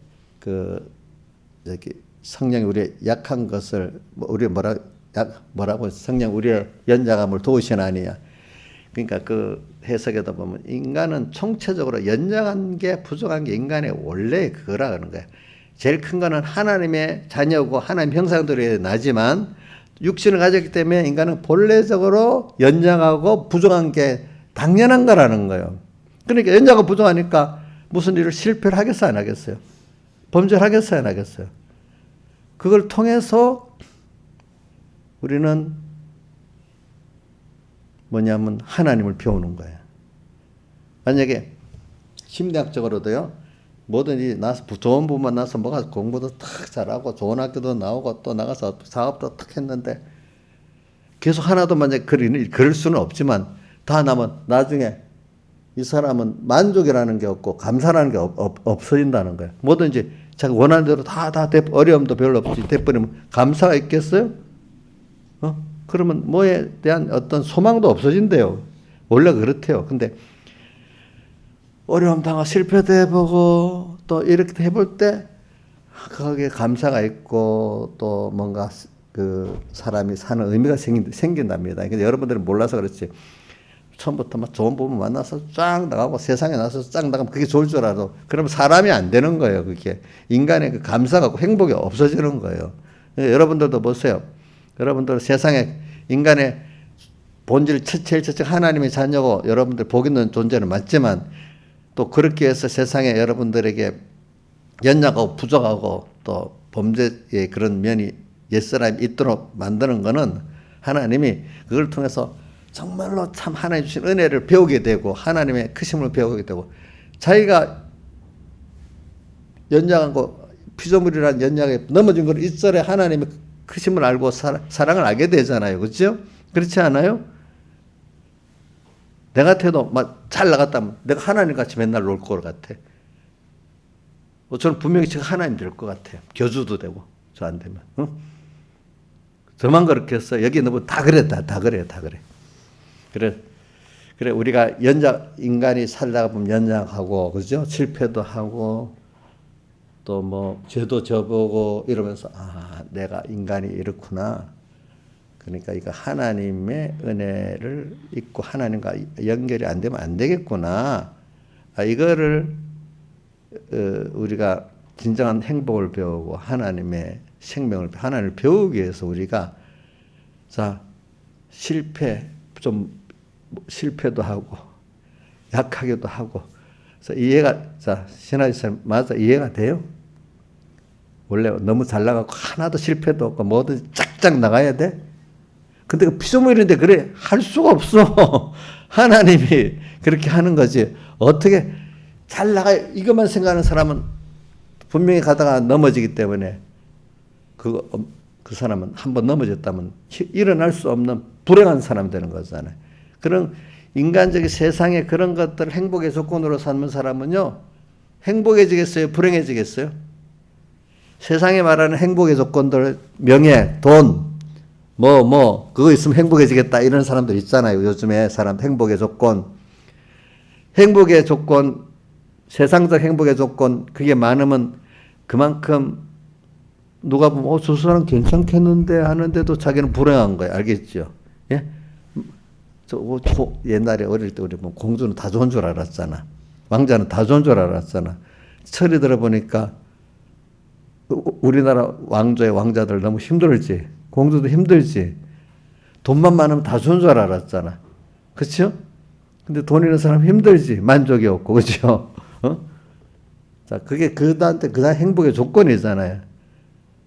[SPEAKER 1] 성령이 우리의 약한 것을 우리 뭐라고 성령 우리의 연약함을 도우시나니야. 그러니까 그 해석에도 보면 인간은 총체적으로 연약한 게 부족한 게 인간의 원래 그거라 그러는 거야. 제일 큰 거는 하나님의 자녀고 하나님 형상들이 나지만 육신을 가졌기 때문에 인간은 본래적으로 연약하고 부족한 게 당연한 거라는 거예요. 그러니까 연약하고 부족하니까 무슨 일을 실패를 하겠어요, 안 하겠어요? 범죄를 하겠어요, 안 하겠어요? 그걸 통해서 우리는 뭐냐면 하나님을 배우는 거예요. 만약에 심리학적으로도요, 뭐든지 나서 좋은 부분만 나서 뭐가 공부도 탁 잘하고 좋은 학교도 나오고 또 나가서 사업도 탁 했는데 계속 하나도 만약 그럴 수는 없지만 다 나면 나중에 이 사람은 만족이라는 게 없고 감사라는 게 없어진다는 거예요. 뭐든지 자기 원하는 대로 다 어려움도 별로 없이 돼버리면 감사가 있겠어요? 그러면 뭐에 대한 어떤 소망도 없어진대요. 원래 그렇대요. 근데 어려움 당하고 실패도 해보고 또 이렇게 해볼 때 거기에 감사가 있고 또 뭔가 그 사람이 사는 의미가 생긴답니다. 근데 여러분들은 몰라서 그렇지. 처음부터 막 좋은 부분 만나서 쫙 나가고 세상에 나서서 쫙 나가면 그게 좋을 줄 알아도 그러면 사람이 안 되는 거예요. 그게 인간의 그 감사가 행복이 없어지는 거예요. 여러분들도 보세요. 여러분들 세상에 인간의 본질 제일 첫째 하나님의 자녀고 여러분들 복 있는 존재는 맞지만 또 그렇게 해서 세상에 여러분들에게 연약하고 부족하고 또 범죄의 그런 면이 옛사람이 있도록 만드는 거는 하나님이 그걸 통해서 정말로 참 하나님 주신 은혜를 배우게 되고 하나님의 크심을 배우게 되고 자기가 연약한 거 피조물이라는 연약에 넘어진 걸 이절에 하나님의 크심을 알고 사랑을 알게 되잖아요. 그렇죠? 그렇지 않아요? 내 같아도 막 잘 나갔다면 내가 하나님 같이 맨날 놀 것 같아. 저는 분명히 제가 하나님 될 것 같아요. 교주도 되고 저 안 되면. 저만 그렇게 했어. 여기 너무 다 그래. 다 그래. 그래 우리가 인간이 살다가 보면 연약하고 그죠? 실패도 하고 또 뭐 죄도 져보고 이러면서 내가 인간이 이렇구나. 그러니까 이거 하나님의 은혜를 잊고 하나님과 연결이 안 되면 안 되겠구나. 이거를 우리가 진정한 행복을 배우고 하나님의 생명을 하나님을 배우기 위해서 우리가 실패도 하고 약하기도 하고 그래서 신하지선 맞아 이해가 돼요? 원래 너무 잘 나가고 하나도 실패도 없고 뭐든 쫙쫙 나가야 돼? 근데 그 피조물인데 그래 할 수가 없어. 하나님이 그렇게 하는 거지. 어떻게 잘 나가 이것만 생각하는 사람은 분명히 가다가 넘어지기 때문에 그 사람은 한번 넘어졌다면 일어날 수 없는 불행한 사람이 되는 거잖아요. 그런 인간적인 세상에 그런 것들 행복의 조건으로 삼는 사람은요 행복해지겠어요? 불행해지겠어요? 세상에 말하는 행복의 조건들 명예, 돈 그거 있으면 행복해지겠다. 이런 사람들 있잖아요. 요즘에 사람 행복의 조건. 행복의 조건, 세상적 행복의 조건, 그게 많으면 그만큼 누가 보면, 저 사람 괜찮겠는데 하는데도 자기는 불행한 거예요. 알겠죠? 예? 옛날에 어릴 때 우리 공주는 다 좋은 줄 알았잖아. 왕자는 다 좋은 줄 알았잖아. 철이 들어보니까 우리나라 왕자들 너무 힘들지. 공주도 힘들지. 돈만 많으면 다 좋은 줄 알았잖아. 그렇죠? 근데 돈 있는 사람 힘들지. 만족이 없고. 그렇죠? 자, 그게 그한테 행복의 조건이잖아요.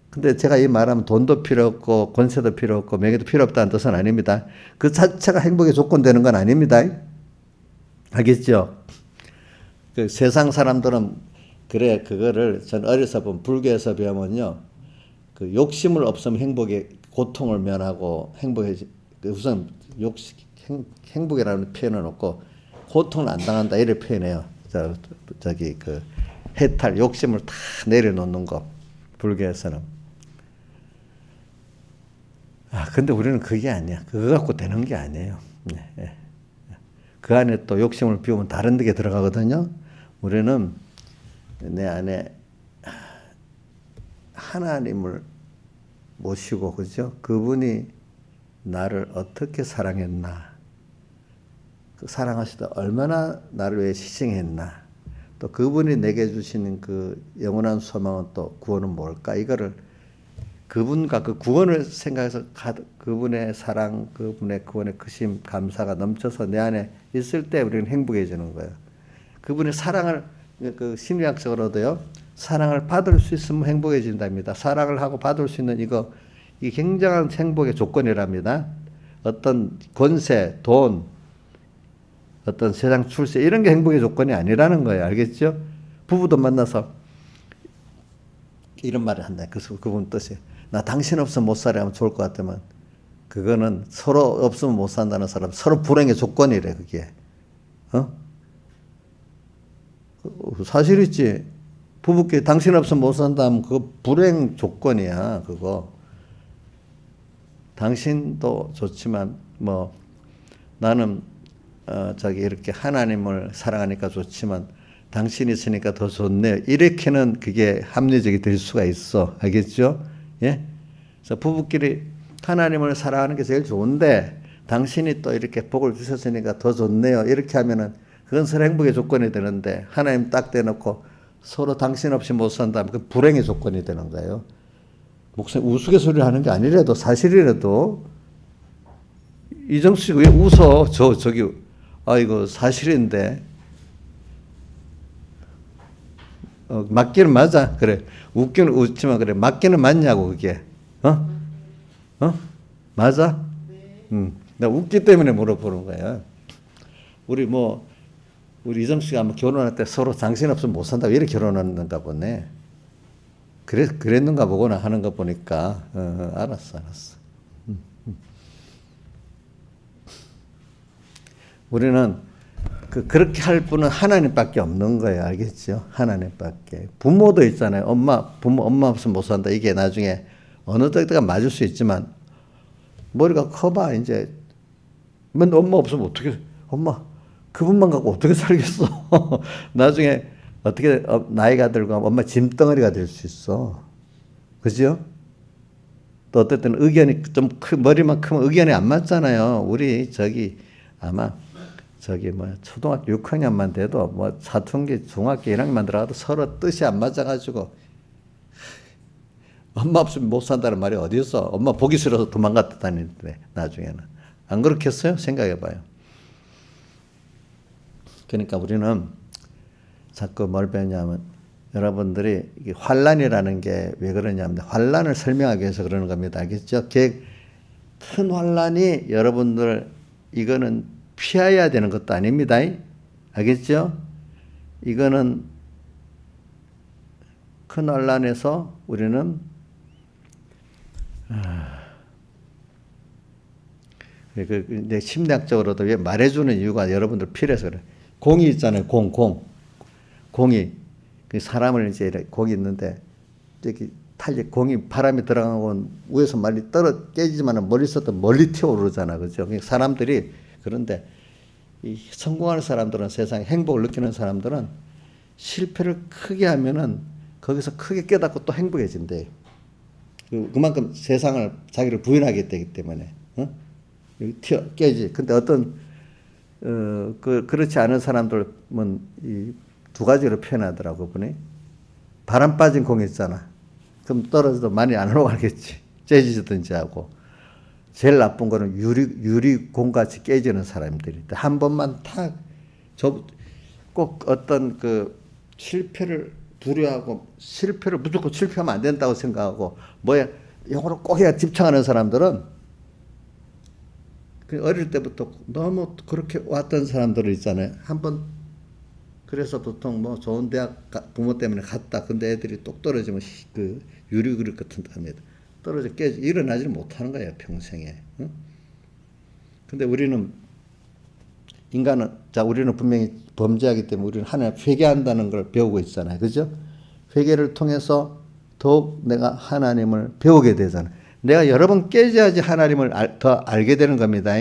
[SPEAKER 1] 근데 제가 이 말하면 돈도 필요 없고 권세도 필요 없고 명예도 필요 없다는 뜻은 아닙니다. 그 자체가 행복의 조건 되는 건 아닙니다. 알겠죠? 그 세상 사람들은 그래, 그거를 전 어려서 본 불교에서 배우면요. 그 욕심을 없으면 고통을 면하고 우선 행복이라는 표현은 없고 고통을 안 당한다 이렇게 표현해요. 해탈, 욕심을 다 내려놓는 거. 불교에서는. 근데 우리는 그게 아니야. 그거 갖고 되는 게 아니에요. 네. 그 안에 또 욕심을 피우면 다른 데게 들어가거든요. 우리는 내 안에 하나님을 모시고, 그죠? 그분이 나를 어떻게 사랑했나. 사랑하시다 얼마나 나를 위해 희생했나. 또 그분이 내게 주시는 그 영원한 소망은 또 구원은 뭘까? 이거를 그분과 그 구원을 생각해서 그분의 사랑, 그분의 구원의 크심, 감사가 넘쳐서 내 안에 있을 때 우리는 행복해지는 거예요. 그분의 사랑을 그 심리학적으로도요. 사랑을 받을 수 있으면 행복해진답니다. 사랑을 하고 받을 수 있는 이 굉장한 행복의 조건이랍니다. 어떤 권세, 돈, 어떤 세상 출세 이런 게 행복의 조건이 아니라는 거예요. 알겠죠? 부부도 만나서 이런 말을 한다. 그분 뜻이 나 당신 없으면 못 살아 하면 좋을 것 같으면 그거는 서로 없으면 못 산다는 사람 서로 불행의 조건이래. 그게 사실이지. 부부끼리 당신 없으면 못 산다 하면 그거 불행 조건이야. 그거 당신도 좋지만 나는 이렇게 하나님을 사랑하니까 좋지만 당신이 있으니까 더 좋네요. 이렇게는 그게 합리적이 될 수가 있어. 알겠죠? 예? 그래서 부부끼리 하나님을 사랑하는 게 제일 좋은데 당신이 또 이렇게 복을 주셨으니까 더 좋네요. 이렇게 하면은 그건 서로 행복의 조건이 되는데 하나님 딱 대놓고 서로 당신 없이 못 산다면 그 불행의 조건이 되는 거예요. 목사님 우스갯소리를 하는 게 아니라도 사실이라도 이정수 씨 왜 웃어? 이거 사실인데. 맞기는 맞아. 그래. 웃기는 웃지만 그래. 맞기는 맞냐고 그게. 맞아? 나 웃기 때문에 물어보는 거야. 우리 이정수 씨가 아마 결혼할 때 서로 당신 없으면 못 산다고 이렇게 결혼했는가 보네. 그랬는가 보구나 하는 거 보니까. 알았어. 우리는 그렇게 할 분은 하나님밖에 없는 거예요. 알겠죠? 하나님밖에. 부모도 있잖아요. 엄마 없으면 못 산다. 이게 나중에 어느 때가 맞을 수 있지만 머리가 커봐 이제. 맨 엄마 없으면 어떻게 그분만 갖고 어떻게 살겠어? 나중에 어떻게 나이가 들고 엄마 짐덩어리가 될 수 있어. 그죠? 또 어떨 때는 의견이 좀 머리만 크면 의견이 안 맞잖아요. 우리 아마 초등학교 6학년만 돼도 사춘기 중학교 1학년만 들어가도 서로 뜻이 안 맞아가지고 엄마 없으면 못 산다는 말이 어디 있어? 엄마 보기 싫어서 도망갔다 다니는데 나중에는 안 그렇겠어요? 생각해봐요. 그러니까 우리는 자꾸 뭘 배우냐면 여러분들이 이게 환란이라는 게 왜 그러냐면 환란을 설명하기 위해서 그러는 겁니다. 알겠죠? 큰 환란이 여러분들 이거는 피해야 되는 것도 아닙니다. 알겠죠? 이거는 큰 환란에서 우리는 내 심리학적으로도 왜 말해주는 이유가 여러분들 필요해서 그래. 공이 있잖아요. 공이 그 사람을 이제 공이 있는데 저기 탄력, 공이 바람이 들어가고 위에서 많이 깨지지만 머리서도 멀리 튀어오르잖아. 그죠? 그러니까 사람들이, 그런데 이 성공하는 사람들은, 세상에 행복을 느끼는 사람들은 실패를 크게 하면은 거기서 크게 깨닫고 또 행복해진대. 그만큼 세상을, 자기를 부인하게 되기 때문에, 어? 깨지. 근데 어떤, 그렇지 않은 사람들은 이 두 가지로 표현하더라고, 보니. 바람 빠진 공이 있잖아. 그럼 떨어져도 많이 안 올라가겠지. 째지든지 하고. 제일 나쁜 거는 유리공같이 깨지는 사람들이. 한 번만 꼭 어떤 그 실패를 두려워하고, 무조건 실패하면 안 된다고 생각하고, 이거로 꼭 해야 집착하는 사람들은, 어릴 때부터 너무 그렇게 왔던 사람들이 있잖아요. 그래서 보통 뭐 좋은 대학 부모 때문에 갔다. 근데 애들이 똑 떨어지면 그 유리그릇 같은 다음에 떨어져 깨지, 일어나지 못하는 거예요, 평생에. 응? 근데 우리는 분명히 범죄하기 때문에 우리는 하나님 회개한다는 걸 배우고 있잖아요. 그죠? 회개를 통해서 더욱 내가 하나님을 배우게 되잖아요. 내가 여러 번 깨져야지 하나님을 더 알게 되는 겁니다.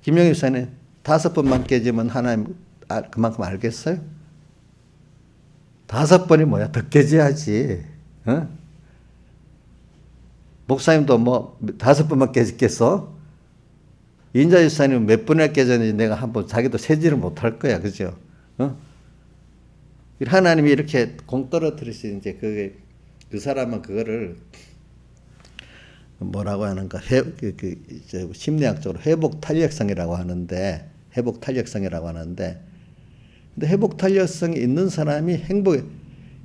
[SPEAKER 1] 김영희 목사님 5번만 깨지면 하나님 그만큼 알겠어요? 5번이 뭐야? 더 깨져야지. 어? 목사님도 뭐 5번만 깨졌겠어? 인자 집사님은 몇 번이나 깨졌는지 내가 한번 자기도 세지를 못할 거야. 그죠? 어? 하나님이 이렇게 공 떨어뜨리시, 이제 그 사람은 그거를 뭐라고 하는가, 심리학적으로 회복 탄력성이라고 하는데, 근데 회복 탄력성이 있는 사람이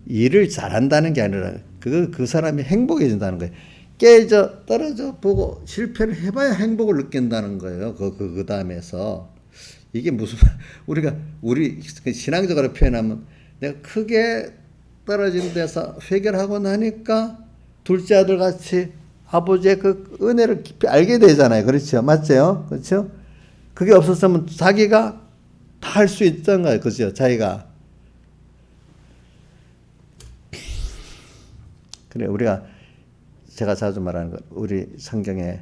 [SPEAKER 1] 일을 잘한다는 게 아니라 그 사람이 행복해진다는 거예요. 떨어져 보고 실패를 해봐야 행복을 느낀다는 거예요. 그 다음에서. 이게 무슨, 우리 신앙적으로 표현하면, 내가 크게 떨어진 데서 회개하고 나니까 둘째 아들 같이 아버지의 그 은혜를 깊이 알게 되잖아요. 그렇죠? 맞죠? 그렇죠? 그게 없었으면 자기가 다 할 수 있던 거예요. 그죠? 자기가. 그래, 제가 자주 말하는 거, 우리 성경에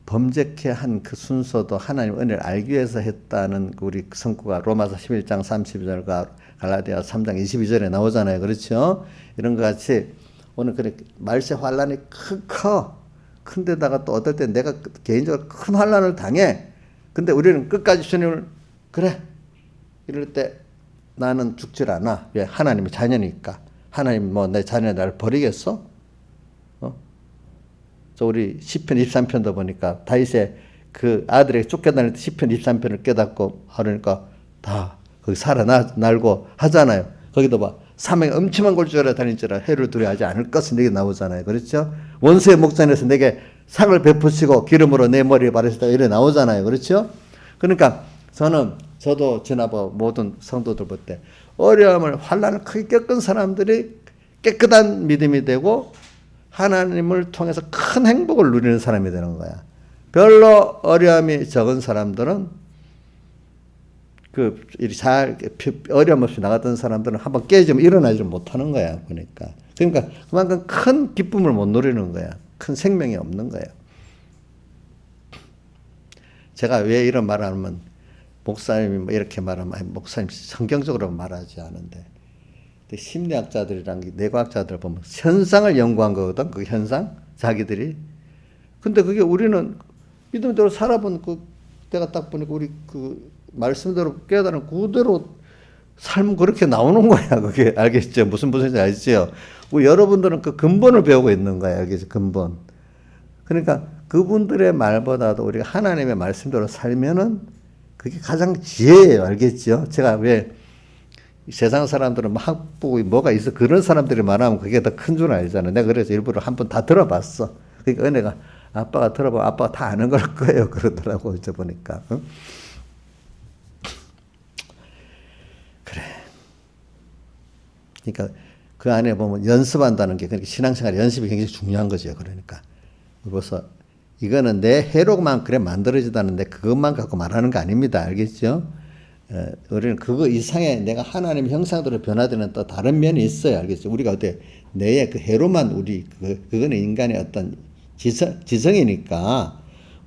[SPEAKER 1] 범죄케 한 그 순서도 하나님 은혜를 알기 위해서 했다는 우리 성구가 로마서 11장 32절과 갈라디아 3장 22절에 나오잖아요. 그렇죠? 이런 것 같이 오늘 말세 환란이 큰 데다가 또 어떨 때 내가 개인적으로 큰 환란을 당해. 근데 우리는 끝까지 주님을, 그래, 이럴 때 나는 죽질 않아. 왜? 하나님의 자녀니까. 하나님 내 자녀 나를 버리겠어? 우리 시편 23편도 보니까 다윗의 그 아들에게 쫓겨다닐 때 시편 23편을 깨닫고 하려니까 다 거기 살아날고 하잖아요. 거기도 봐. 사명에 엄침한 골짜기로 다닐지라 해를 두려워하지 않을 것은 내게 나오잖아요. 그렇죠? 원수의 목전에서 내게 상을 베푸시고 기름으로 내 머리에 바르시다 이래 나오잖아요. 그렇죠? 그러니까 저도 지나봐 모든 성도들 볼 때 어려움을 환난을 크게 겪은 사람들이 깨끗한 믿음이 되고 하나님을 통해서 큰 행복을 누리는 사람이 되는 거야. 별로 어려움이 적은 사람들은 어려움 없이 나갔던 사람들은 한번 깨지면 일어나지 못하는 거야. 그러니까 그만큼 큰 기쁨을 못 누리는 거야. 큰 생명이 없는 거예요. 제가 왜 이런 말을 하면 목사님이 이렇게 말하면 목사님 성경적으로 말하지 않은데 심리학자들이랑 뇌과학자들 보면 현상을 연구한 거거든. 그 현상 자기들이. 근데 그게 우리는 믿음대로 살아본 때가 딱 보니까 우리 말씀대로 깨달은 그대로 삶은 그렇게 나오는 거야. 그게 알겠죠? 무슨 뜻인지 알죠? 우리 여러분들은 그 근본을 배우고 있는 거야. 여기서 근본. 그러니까 그분들의 말보다도 우리가 하나님의 말씀대로 살면은 그게 가장 지혜예요. 알겠죠? 제가 왜 세상 사람들은 막 보고 뭐가 있어. 그런 사람들이 말하면 그게 더 큰 줄 알잖아요. 내가 그래서 일부러 한번 다 들어봤어. 그러니까 은혜가 아빠가 들어보면 아빠가 다 아는 걸 거예요. 그러더라고. 이제 보니까. 응? 그래. 그러니까 그 안에 보면 연습한다는 게 그러니까 신앙생활 연습이 굉장히 중요한 거죠. 그러니까. 그래서 이거는 내 해로만 그래 만들어지다는데 그것만 갖고 말하는 거 아닙니다. 알겠죠? 우리는 그거 이상의 내가 하나님의 형상대로 변화되는 또 다른 면이 있어요. 알겠죠? 우리가 어때 내의 그 해로만 그거는 인간의 어떤 지성이니까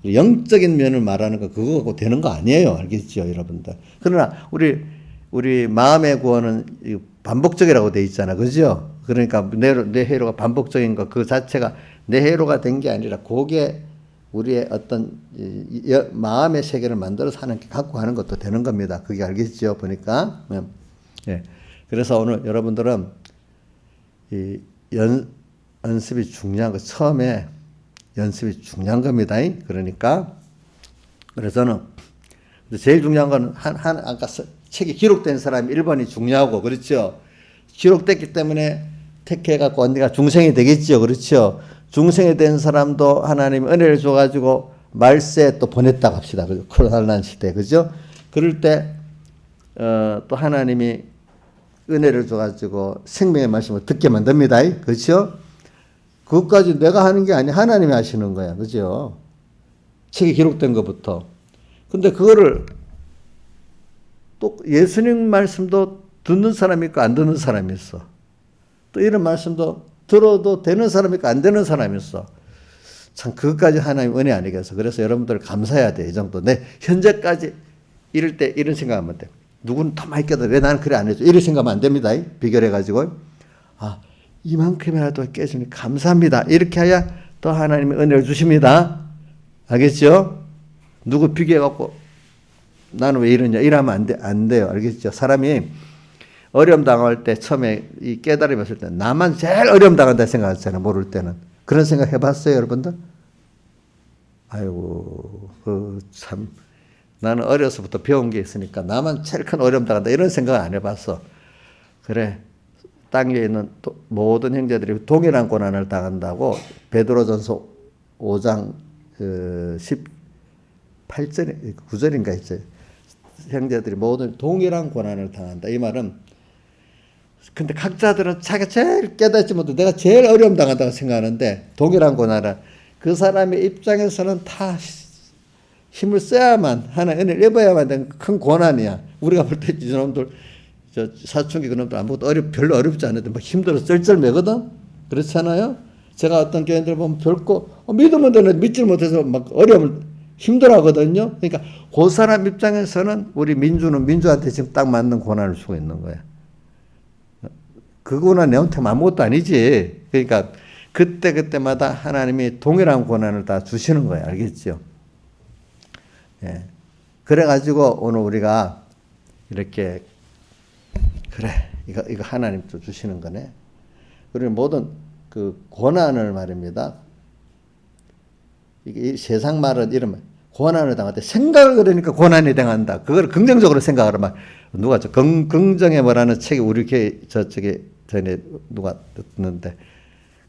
[SPEAKER 1] 영적인 면을 말하는 거 그거 갖고 되는 거 아니에요. 알겠죠, 여러분들? 그러나 우리 마음의 구원은 반복적이라고 돼 있잖아, 그죠? 그러니까 내 해로가 반복적인 거 그 자체가 내 해로가 된 게 아니라 그게 우리의 어떤 마음의 세계를 만들어서 갖고 가는 것도 되는 겁니다. 그게 알겠죠? 보니까. 예. 그래서 오늘 여러분들은 이 연습이 중요한 거, 처음에 연습이 중요한 겁니다. 그러니까. 그래서는 제일 중요한 건 아까 책에 기록된 사람이 1번이 중요하고, 그렇죠? 기록됐기 때문에 택해갖고 언니가 중생이 되겠죠. 그렇죠? 중생이 된 사람도 하나님이 은혜를 줘가지고 말세에 또 보냈다고 합시다. 코로나 시대. 그죠? 그럴 때, 또 하나님이 은혜를 줘가지고 생명의 말씀을 듣게 만듭니다. 그죠? 그것까지 내가 하는 게 아니야. 하나님이 하시는 거야. 그죠? 책에 기록된 것부터. 근데 그거를 또 예수님 말씀도 듣는 사람이 있고 안 듣는 사람이 있어. 또 이런 말씀도 들어도 되는 사람이 있고 안 되는 사람이 있어. 참 그것까지 하나님 은혜 아니겠어. 그래서 여러분들 감사해야 돼. 이 정도. 내 현재까지 이럴 때 이런 생각하면 돼. 누구는 더 많이 깨달아. 왜 나는 그래 안 해줘. 이런 생각하면 안 됩니다. 비결해가지고. 이만큼이라도 깨주니 감사합니다. 이렇게 해야 더 하나님의 은혜를 주십니다. 알겠죠? 누구 비교해갖고 나는 왜 이러냐. 이러면 안 돼요. 알겠죠? 사람이 어려움 당할 때 처음에 이 깨달음이 왔을 때 나만 제일 어려움 당한다 생각하잖아요. 모를 때는. 그런 생각 해봤어요, 여러분들? 아이고, 참. 나는 어려서부터 배운 게 있으니까 나만 제일 큰 어려움 당한다. 이런 생각 안 해봤어. 그래. 땅 위에 있는 모든 형제들이 동일한 고난을 당한다고 베드로전서 5장 18절, 9절인가 있어요. 형제들이 모든 동일한 고난을 당한다. 이 말은 근데 각자들은 자기가 제일 깨닫지 못해 내가 제일 어려움 당한다고 생각하는데 동일한 고난은 그 사람의 입장에서는 다 힘을 써야만 하나 은혜를 입어야만 되는 큰 고난이야. 우리가 볼 때 저놈들 사춘기 그놈들 아무것도 별로 어렵지 않은데 막 힘들어서 쩔쩔매거든. 그렇잖아요. 제가 어떤 교인들 보면 별거 믿으면 되는데 믿지 못해서 막 어려움을 힘들어하거든요. 그러니까 그 사람 입장에서는 우리 민주한테 지금 딱 맞는 고난을 주고 있는 거야. 그 고난 내한테 아무것도 아니지. 그러니까 그때마다 하나님이 동일한 고난을 다 주시는 거예요. 알겠죠? 예. 그래가지고 오늘 우리가 이렇게 그래 이거 하나님 또 주시는 거네. 그리고 모든 그 고난을 말입니다. 이게 세상 말은 이런 말. 고난을 당할 때 생각을 그러니까 고난이 당한다. 그걸 긍정적으로 생각하라 말. 누가 긍정의 뭐라는 책이 우리 저쪽에 전에 누가 듣는데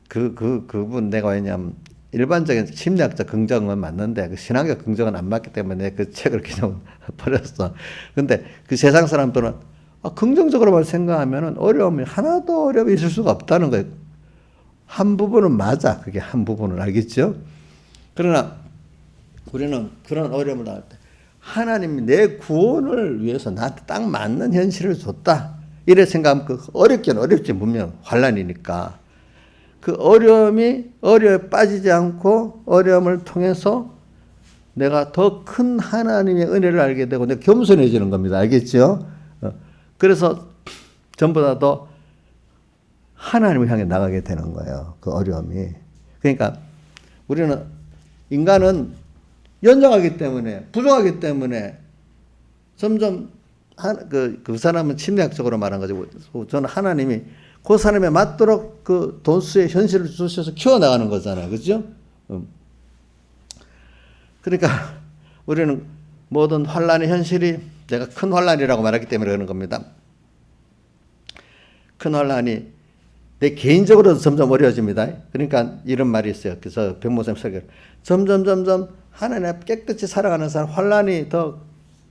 [SPEAKER 1] 그분 내가 왜냐면 일반적인 심리학적 긍정은 맞는데 그 신학적 긍정은 안 맞기 때문에 그 책을 그냥 버렸어. 근데 그 세상 사람들은 긍정적으로만 생각하면은 어려움이 하나도 어려움이 있을 수가 없다는 거예요. 한 부분은 맞아. 그게 한 부분은 알겠죠? 그러나 우리는 그런 어려움을 당할 때 하나님이 내 구원을 위해서 나한테 딱 맞는 현실을 줬다. 이래 생각하면 어렵긴 어렵지 분명 환난이니까. 그 어려움에 빠지지 않고 어려움을 통해서 내가 더 큰 하나님의 은혜를 알게 되고 내가 겸손해지는 겁니다. 알겠죠? 그래서 전보다 더 하나님을 향해 나가게 되는 거예요. 그 어려움이. 그러니까 우리는 인간은 연약하기 때문에 부족하기 때문에 점점 그 사람은 심리학적으로 말한 거죠. 저는 하나님이 그 사람에 맞도록 그 돈수의 현실을 주셔서 키워나가는 거잖아요. 그죠? 그러니까 우리는 모든 환란의 현실이 내가 큰 환란이라고 말하기 때문에 그러는 겁니다. 큰 환란이 내 개인적으로도 점점 어려워집니다. 그러니까 이런 말이 있어요. 그래서 백모쌤 설교를 점점 하나님 앞에 깨끗이 살아가는 사람 환란이 더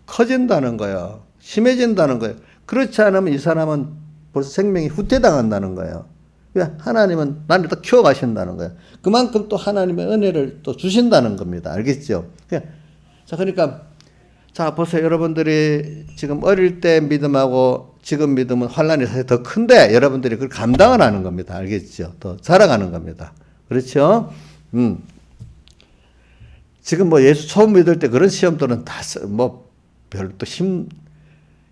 [SPEAKER 1] 커진다는 거예요. 심해진다는 거예요. 그렇지 않으면 이 사람은 벌써 생명이 후퇴당한다는 거예요. 왜? 하나님은 나를 또 키워가신다는 거예요. 그만큼 또 하나님의 은혜를 또 주신다는 겁니다. 알겠죠? 자, 그러니까 자, 보세요. 여러분들이 지금 어릴 때 믿음하고 지금 믿음은 환란이 사실 더 큰데 여러분들이 그걸 감당을 하는 겁니다. 알겠죠? 더 자라가는 겁니다. 그렇죠? 지금 뭐 예수 처음 믿을 때 그런 시험들은 다 뭐 별로 또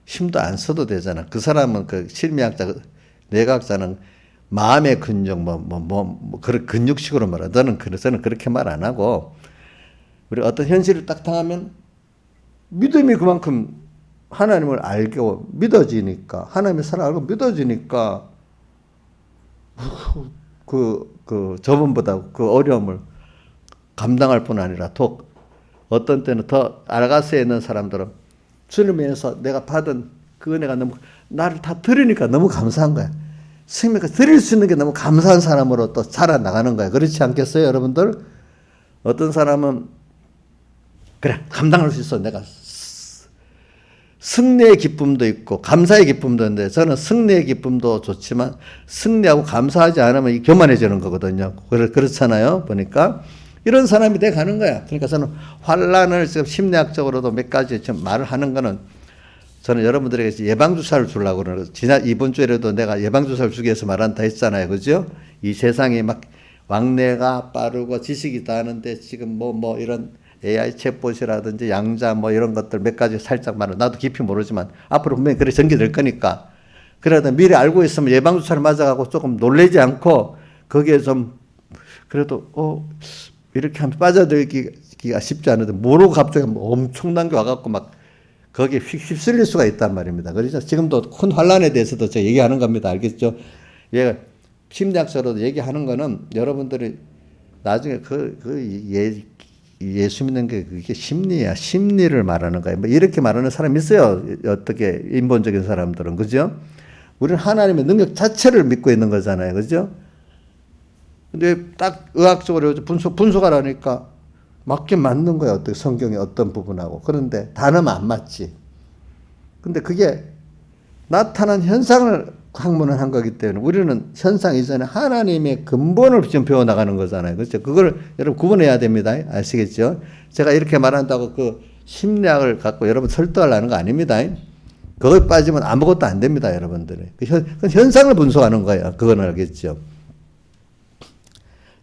[SPEAKER 1] 힘도 안 써도 되잖아. 그 사람은 그 심리학자, 뇌과학자는 마음의 근육 그런 근육식으로 말해. 저는 그렇게 말 안 하고 우리 어떤 현실을 딱 당하면 믿음이 그만큼 하나님을 알고 믿어지니까 하나님의 사랑을 알고 믿어지니까 그 저번보다 그 어려움을 감당할 뿐 아니라 또 어떤 때는 더 아가스에 있는 사람들은 주님에서 내가 받은 그 은혜가 너무 나를 다 드리니까 너무 감사한 거야. 생명을 드릴 수 있는 게 너무 감사한 사람으로 또 자라나가는 거야. 그렇지 않겠어요, 여러분들? 어떤 사람은 그래 감당할 수 있어. 내가 승리의 기쁨도 있고 감사의 기쁨도 있는데 저는 승리의 기쁨도 좋지만 승리하고 감사하지 않으면 이 교만해지는 거거든요. 그렇잖아요. 보니까 이런 사람이 돼 가는 거야. 그러니까 저는 환란을 지금 심리학적으로도 몇 가지 지금 말을 하는 거는 저는 여러분들에게 예방주사를 주려고 그러는 거예요. 이번 주에라도 내가 예방주사를 주기 위해서 말한다 했잖아요. 그죠? 이 세상이 막 왕래가 빠르고 지식이 다 하는데 지금 뭐 이런 AI 챗봇이라든지 양자 뭐 이런 것들 몇 가지 살짝 말을 나도 깊이 모르지만 앞으로 분명히 그래 전개될 거니까 그래도 미리 알고 있으면 예방주사를 맞아가고 조금 놀라지 않고 거기에 좀 그래도 이렇게 하면 빠져들기가 쉽지 않은데 모르고 갑자기 뭐 엄청난 게 와갖고 막 거기에 휩쓸릴 수가 있단 말입니다. 그렇죠? 지금도 큰 환란에 대해서도 제가 얘기하는 겁니다. 알겠죠? 얘가 심리학적으로도 얘기하는 거는 여러분들이 나중에 예수 믿는 게 그게 심리야. 심리를 말하는 거야. 뭐 이렇게 말하는 사람이 있어요. 어떻게 인본적인 사람들은. 그죠? 우리는 하나님의 능력 자체를 믿고 있는 거잖아요. 그죠? 근데 딱 의학적으로 분석하라니까 맞긴 맞는 거야. 어떻게 성경의 어떤 부분하고. 그런데 단어만 안 맞지. 근데 그게 나타난 현상을 학문을 한 거기 때문에 우리는 현상 이전에 하나님의 근본을 지금 배워나가는 거잖아요. 그렇죠? 그걸 여러분 구분해야 됩니다. 아시겠죠? 제가 이렇게 말한다고 그 심리학을 갖고 여러분 설득하려는 거 아닙니다. 그걸 빠지면 아무것도 안 됩니다. 여러분들이. 그건 현상을 분석하는 거예요. 그건 알겠죠?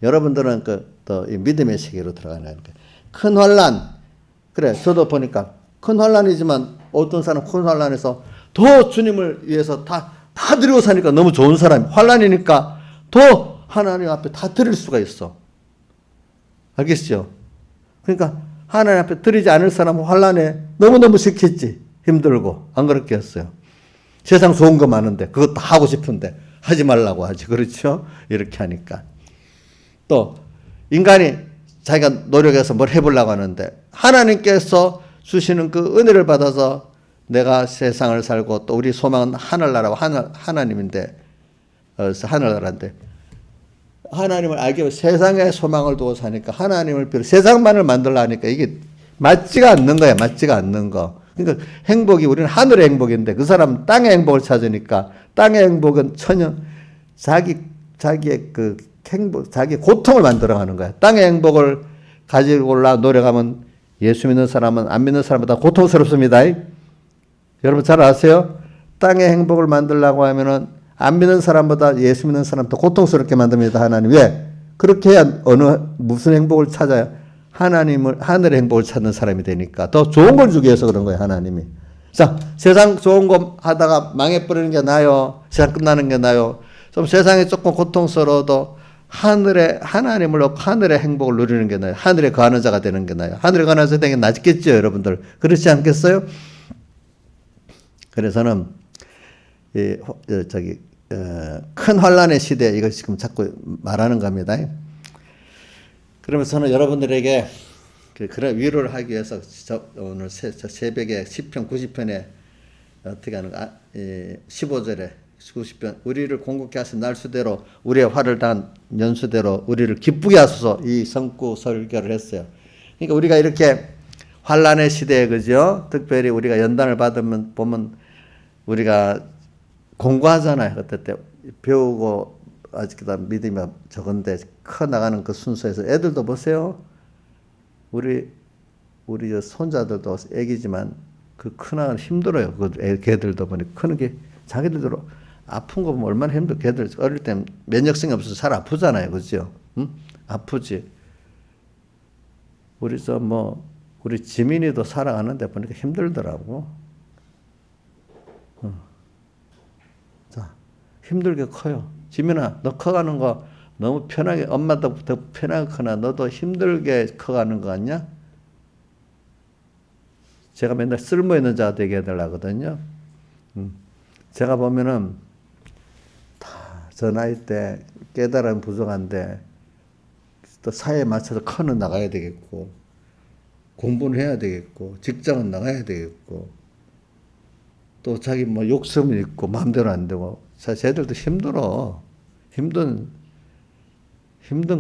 [SPEAKER 1] 여러분들은 또 이 믿음의 세계로 들어가는 거예요. 큰 환란. 그래, 저도 보니까 큰 환란이지만 어떤 사람 큰 환란에서 더 주님을 위해서 다 드리고 사니까 너무 좋은 사람이 환란이니까 더 하나님 앞에 다 드릴 수가 있어. 알겠죠? 그러니까 하나님 앞에 드리지 않을 사람은 환란에 너무너무 싫겠지. 힘들고 안 그렇겠어요. 세상 좋은 거 많은데 그것도 하고 싶은데 하지 말라고 하지. 그렇죠? 이렇게 하니까. 또 인간이 자기가 노력해서 뭘 해보려고 하는데 하나님께서 주시는 그 은혜를 받아서 내가 세상을 살고 또 우리 소망은 하늘나라고 하나님인데 하늘나라인데 하나님을 알기 위해 세상에 소망을 두고 사니까 하나님을 비롯해 세상만을 만들려니까 이게 맞지가 않는 거야. 맞지가 않는 거. 그러니까 행복이 우리는 하늘의 행복인데 그 사람은 땅의 행복을 찾으니까 땅의 행복은 천연 자기의 그 행복, 자기 고통을 만들어가는 거야. 땅의 행복을 가지고 노력하면 예수 믿는 사람은 안 믿는 사람보다 고통스럽습니다. 여러분 잘 아세요? 땅의 행복을 만들려고 하면은 안 믿는 사람보다 예수 믿는 사람 더 고통스럽게 만듭니다. 하나님. 왜? 그렇게 해야 무슨 행복을 찾아야 하늘의 행복을 찾는 사람이 되니까 더 좋은 걸 주기 위해서 그런 거예요. 하나님이. 자, 세상 좋은 거 하다가 망해버리는 게 나요? 세상 끝나는 게 나요? 좀 세상이 조금 고통스러워도 하나님을 놓고 하늘의 행복을 누리는 게 나요. 하늘에 거하는 자가 되는 게 나요. 하늘에 거하는 자가 되는 게 낫겠죠, 여러분들. 그렇지 않겠어요? 그래서는 큰 환란의 시대 이걸 지금 자꾸 말하는 겁니다. 그러면서 저는 여러분들에게 그런 위로를 하기 위해서 오늘 새벽에 10편 90편에 어떻게 하는가 15절에 90편 우리를 공급케 하신 날수대로 우리의 화를 단 연수대로 우리를 기쁘게 하소서 이 성구 설교를 했어요. 그러니까 우리가 이렇게 환란의 시대에 그죠? 특별히 우리가 연단을 받으면 보면 우리가 공부하잖아요. 그때 때 배우고 아직도 믿음이 적은데 커 나가는 그 순서에서 애들도 보세요. 우리 우리 저 손자들도 애기지만 그 크나는 힘들어요. 그 걔들도 보니 크는 게 자기들도 아픈 거 보면 얼마나 힘들어. 걔들 어릴 때 면역성이 없어서 잘 아프잖아요. 그죠? 응? 아프지. 우리 지민이도 살아가는데 보니까 힘들더라고. 자, 힘들게 커요. 지민아, 너 커가는 거 너무 편하게, 엄마도 더 편하게 크나 너도 힘들게 커가는 거 같냐? 제가 맨날 쓸모있는 자 되게 해달라거든요. 제가 보면은 다 저 나이 때 깨달음 부족한데 또 사회에 맞춰서 커는 나가야 되겠고 공부는 해야 되겠고 직장은 나가야 되겠고 또 자기 뭐 욕심이 있고 마음대로 안 되고 쟤들도 힘들어. 힘든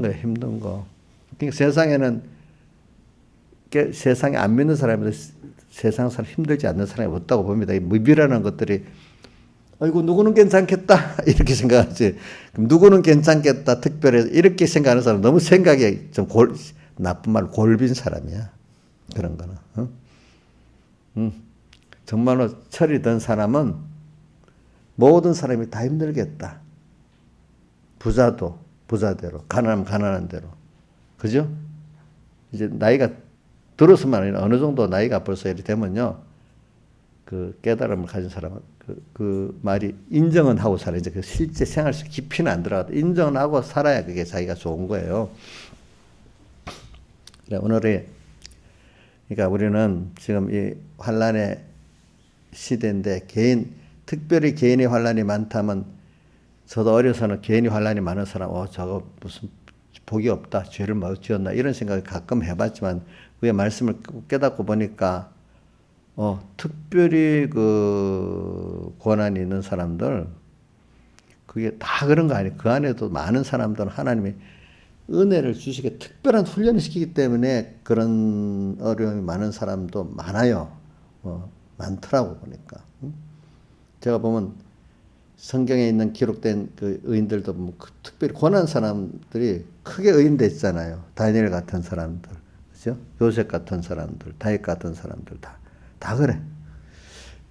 [SPEAKER 1] 거야, 힘든 거. 그러니까 세상에는 세상에 안 믿는 사람들 세상 사람 힘들지 않는 사람이 없다고 봅니다. 이 무비라는 것들이 아이고 누구는 괜찮겠다 이렇게 생각하지. 그럼 누구는 괜찮겠다 특별히 이렇게 생각하는 사람 너무 생각이 좀 나쁜 말 골빈 사람이야. 그런 거는. 정말로 철이 든 사람은 모든 사람이 다 힘들겠다. 부자도 부자대로, 가난하면 가난한 대로. 그죠? 이제 나이가 들어서만 아니라 어느 정도 나이가 벌써 이렇게 되면요. 그 깨달음을 가진 사람은 그 말이 인정은 하고 살아야 이제 그 실제 생활 속 깊이는 안 들어가도 인정은 하고 살아야 그게 자기가 좋은 거예요. 그래, 그러니까 우리는 지금 이 환란의 시대인데 특별히 개인의 환란이 많다면 저도 어려서는 개인이 환란이 많은 사람, 저거 무슨 복이 없다, 죄를 뭐 지었나 이런 생각을 가끔 해봤지만 그의 말씀을 깨닫고 보니까 특별히 그 고난이 있는 사람들 그게 다 그런 거 아니에요. 그 안에도 많은 사람들은 하나님이 은혜를 주시게 특별한 훈련을 시키기 때문에 그런 어려움이 많은 사람도 많아요. 많더라고 보니까. 제가 보면 성경에 있는 기록된 그 의인들도 보면 특별히 고난 사람들이 크게 의인 됐잖아요. 다니엘 같은 사람들, 그죠? 요셉 같은 사람들, 다윗 같은 사람들 다 그래.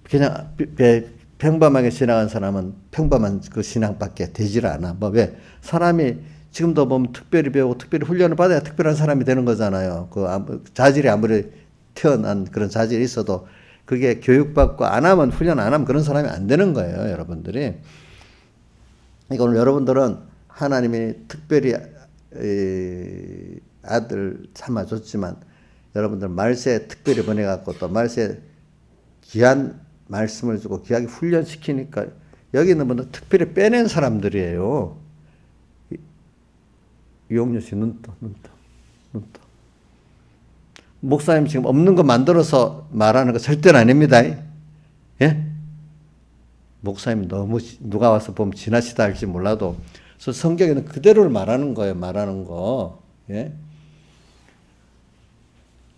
[SPEAKER 1] 그냥 평범하게 지나간 사람은 평범한 그 신앙밖에 되질 않아. 왜? 사람이 지금도 보면 특별히 배우고 특별히 훈련을 받아야 특별한 사람이 되는 거잖아요. 자질이 아무리 태어난 그런 자질이 있어도 그게 교육받고 훈련 안 하면 그런 사람이 안 되는 거예요, 여러분들이. 그러니까 오늘 여러분들은 하나님이 특별히 아들 삼아줬지만 여러분들 말세에 특별히 보내갖고 또 말세에 귀한 말씀을 주고 귀하게 훈련시키니까 여기 있는 분들 특별히 빼낸 사람들이에요. 유홍유 씨 눈 떠. 목사님 지금 없는 거 만들어서 말하는 거 절대는 아닙니다. 예? 목사님 너무 누가 와서 보면 지나치다 할지 몰라도 그래서 성경에는 그대로를 말하는 거예요. 말하는 거. 예?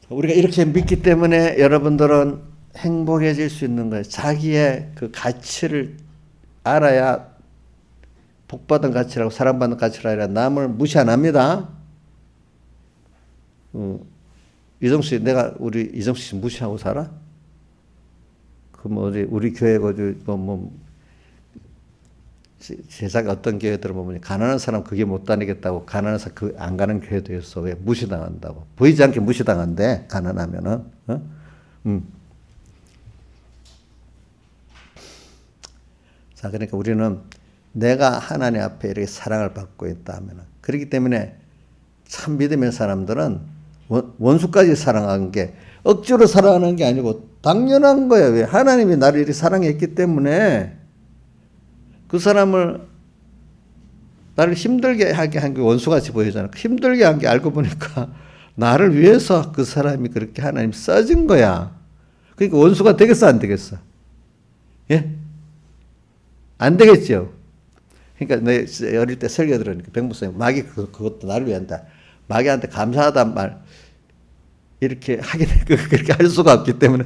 [SPEAKER 1] 우리가 이렇게 믿기 때문에 여러분들은 행복해질 수 있는 거예요. 자기의 그 가치를 알아야 복받은 가치라고 사랑받는 가치라 아니라 남을 무시 안 합니다. 이정수 씨, 내가 우리 이정수 씨 무시하고 살아? 우리 교회가 세상에 어떤 교회들은 보면 가난한 사람 그게 못 다니겠다고 가난한 사람 안 가는 교회도 있어. 왜? 무시당한다고. 보이지 않게 무시당한대, 가난하면은. 자, 그러니까 우리는 내가 하나님 앞에 이렇게 사랑을 받고 있다 하면은 그렇기 때문에 참 믿음의 사람들은 원수까지 사랑한 게 억지로 사랑하는 게 아니고 당연한 거예요. 왜? 하나님이 나를 이렇게 사랑했기 때문에 그 사람을 나를 힘들게 하게 한 게 원수같이 보이잖아. 힘들게 한 게 알고 보니까 나를 위해서 그 사람이 그렇게 하나님 써진 거야. 그러니까 원수가 되겠어, 안 되겠어? 예? 안 되겠죠. 그러니까 내 어릴 때 설교 들으니까 백목사님 마귀 그것도 나를 위한다. 마귀한테 감사하단 말 이렇게 그렇게 할 수가 없기 때문에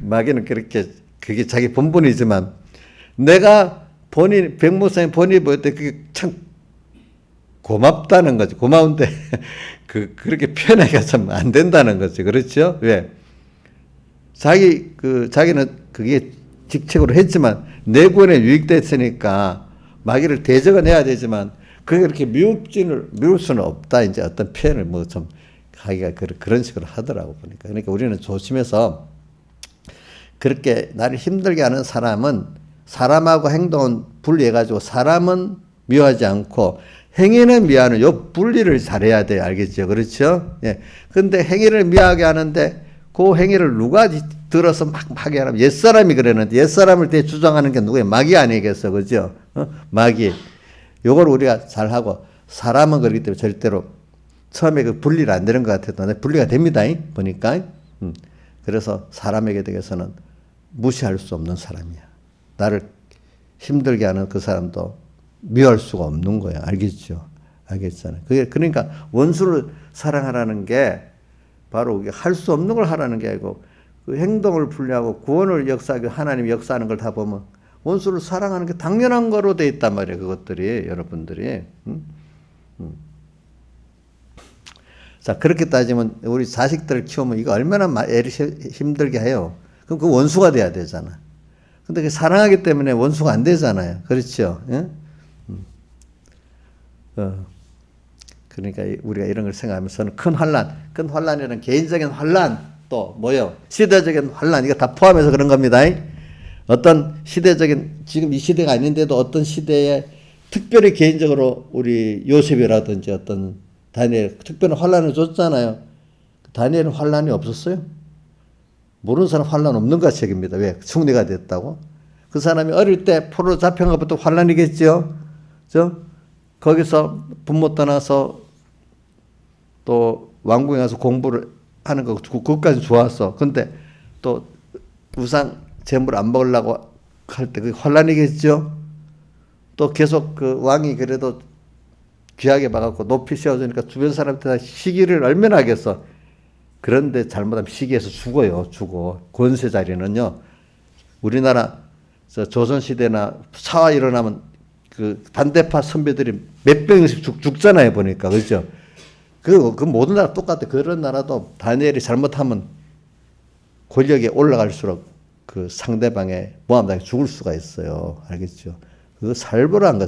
[SPEAKER 1] 마귀는 그게 자기 본분이지만 내가 백목사님 본인이 보일 때 그게 참 고맙다는 거지. 고마운데 그렇게 표현하기가 참 안 된다는 거지. 그렇죠? 왜? 자기는 그게 직책으로 했지만 내 구원에 유익됐으니까 마귀를 대적은 해야 되지만 그게 그렇게 미울 수는 없다. 이제 어떤 표현을 뭐 좀 하기가 그런 식으로 하더라고 보니까. 그러니까 우리는 조심해서 그렇게 나를 힘들게 하는 사람은 사람하고 행동은 분리해가지고 사람은 미워하지 않고 행위는 미워하는 요 분리를 잘해야 돼. 알겠죠? 그렇죠? 예. 근데 행위를 미워하게 하는데 그 행위를 누가 들어서 막 하게 하면 옛사람이 그랬는데 옛사람을 대주장하는 게 누구예요? 마귀 아니겠어. 그죠? 마귀. 요걸 우리가 잘하고 사람은 그렇기 때문에 절대로 처음에 그 분리를 안 되는 것 같아도 분리가 됩니다. 보니까. 그래서 사람에게 대해서는 무시할 수 없는 사람이야. 나를 힘들게 하는 그 사람도 미워할 수가 없는 거야. 알겠죠? 알겠잖아요. 그러니까 원수를 사랑하라는 게 바로 할 수 없는 걸 하라는 게 아니고 그 행동을 분리하고 구원을 역사하고 하나님이 역사하는 걸 다 보면 원수를 사랑하는 게 당연한 거로 돼 있단 말이에요. 그것들이 여러분들이. 자, 그렇게 따지면 우리 자식들을 키우면 이거 얼마나 애를 힘들게 해요. 그럼 그 원수가 돼야 되잖아. 근데 그 사랑하기 때문에 원수가 안 되잖아요. 그렇죠? 예? 그러니까 우리가 이런 걸 생각하면서는 큰 환란이라는 개인적인 환란, 또 뭐요? 시대적인 환란, 이거 다 포함해서 그런 겁니다. 어떤 시대적인, 지금 이 시대가 아닌데도 어떤 시대에 특별히 개인적으로 우리 요셉이라든지 어떤 다니엘 특별한 환란을 줬잖아요. 다니엘은 환란이 없었어요? 모르는 사람 환란 없는 것 책입니다. 왜? 승리가 됐다고? 그 사람이 어릴 때 포로로 잡혀간 것부터 환란이겠죠? 거기서 부모 떠나서 또 왕궁에 가서 공부를 하는 거 그것까지 좋았어. 근데 또 우상 재물 안 먹으려고 할 때 그게 환란이겠죠? 또 계속 그 왕이 그래도 귀하게 봐갖고 높이 세워주니까 주변 사람들 다 시기를 얼마나 하겠어. 그런데 잘못하면 시기에서 죽어요. 권세 자리는요. 우리나라 조선시대나 사화 일어나면 그 반대파 선배들이 몇 병씩 죽잖아요. 보니까. 그죠? 그 모든 나라 똑같아. 그런 나라도 다니엘이 잘못하면 권력에 올라갈수록 그 상대방의 모함당해 죽을 수가 있어요. 알겠죠? 그거 살벌한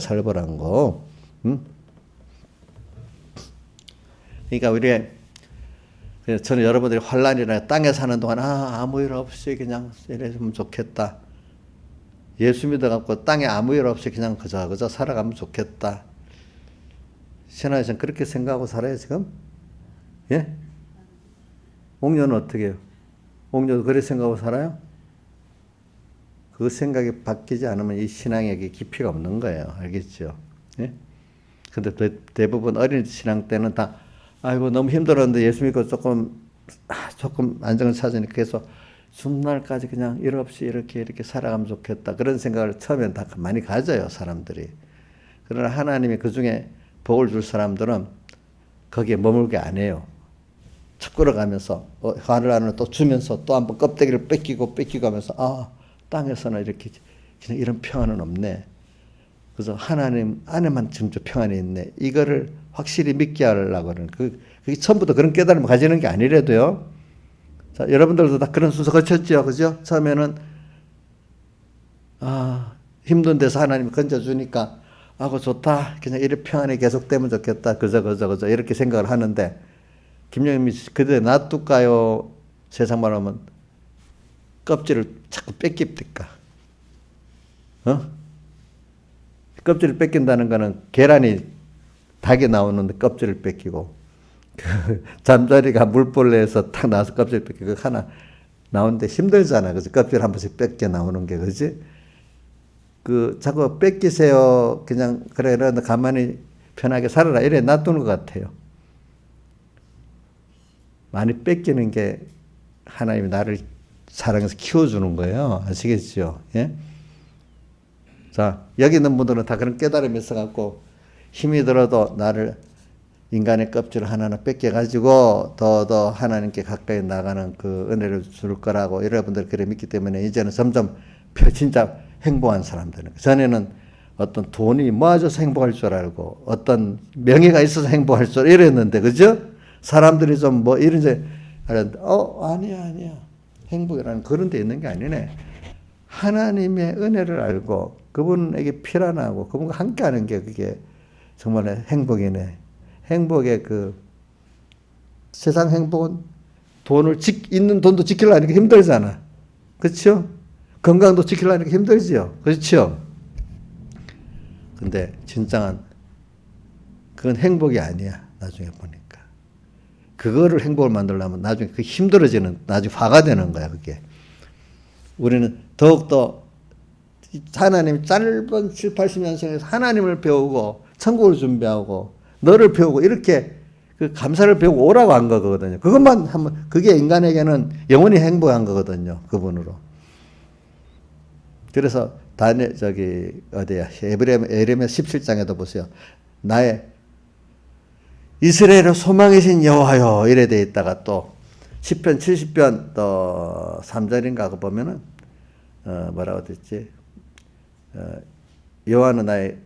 [SPEAKER 1] 거. 그러니까 저는 여러분들이 환란이나 땅에 사는 동안 아무 일 없이 그냥 이래주면 좋겠다. 예수 믿어갖고 땅에 아무 일 없이 그냥 그저 살아가면 좋겠다. 신앙에서는 그렇게 생각하고 살아요 지금? 예? 옥녀는 어떻게 해요? 옥녀도 그렇게 생각하고 살아요? 그 생각이 바뀌지 않으면 이 신앙에게 깊이가 없는 거예요. 알겠죠? 예? 근데 대부분 어린 신앙 때는 다 아이고 너무 힘들었는데 예수 믿고 조금 안정을 찾으니까 그래서 죽날까지 그냥 일 없이 이렇게 살아가면 좋겠다. 그런 생각을 처음엔 다 많이 가져요, 사람들이. 그러나 하나님이 그 중에 복을 줄 사람들은 거기에 머물게 안 해요. 척 끌어가면서 하늘하늘 또 주면서 또 한번 껍데기를 뺏기고 하면서 땅에서는 이렇게 그냥 이런 평안은 없네. 그래서 하나님 안에만 지금 저 평안이 있네. 이거를 확실히 믿게 하려고 하는 그게 처음부터 그런 깨달음을 가지는 게 아니래도요. 자, 여러분들도 다 그런 순서 거쳤죠. 그죠? 처음에는 힘든 데서 하나님이 건져주니까 그거 좋다. 그냥 이렇게 평안이 계속되면 좋겠다. 그저 이렇게 생각을 하는데 김영임이 그대로 놔둘까요? 세상 말하면 껍질을 자꾸 뺏깁니까? 껍질을 뺏긴다는 거는 계란이 닭이 나오는데 껍질을 뺏기고 잠자리가 물벌레에서 탁 나와서 껍질 뺏기고 하나 나오는데 힘들잖아. 그래서 껍질 한 번씩 뺏겨 나오는 게 그지? 자꾸 뺏기세요. 그냥 그래 너 가만히 편하게 살아라 이래 놔두는 것 같아요. 많이 뺏기는 게 하나님이 나를 사랑해서 키워주는 거예요. 아시겠죠? 예? 자, 여기 있는 분들은 다 그런 깨달음이 있어갖고 힘이 들어도 나를 인간의 껍질 하나하나 뺏겨가지고 더 하나님께 가까이 나가는 그 은혜를 줄 거라고 여러분들 그래 믿기 때문에 이제는 점점 진짜 행복한 사람 되는 거예요. 전에는 어떤 돈이 모아져서 행복할 줄 알고 어떤 명예가 있어서 행복할 줄 이랬는데 그죠? 사람들이 좀 뭐 이런 데 아니야 행복이라는 그런 데 있는 게 아니네. 하나님의 은혜를 알고 그분에게 필요하고 그분과 함께하는 게 그게 정말 행복이네. 행복의 그 세상 행복은 있는 돈도 지키려니까 힘들잖아. 그렇죠? 건강도 지키려니까 힘들지요. 그렇죠? 근데 진정한 그건 행복이 아니야. 나중에 보니까. 그거를 행복을 만들려면 나중에 그 힘들어지는 나중에 화가 되는 거야. 그게. 우리는 더욱더 하나님 짧은 7, 80년 생에서 하나님을 배우고 천국을 준비하고 너를 배우고 이렇게 그 감사를 배우고 오라고 한 거거든요. 그것만 하면 그게 인간에게는 영원히 행복한 거거든요. 그분으로. 그래서 에레미야 17장에도 보세요. 나의 이스라엘의 소망이신 여호와여 이래 돼 있다가 또 시편 70편 또 3절인가 그거 보면은 뭐라고 됐지? 여호와는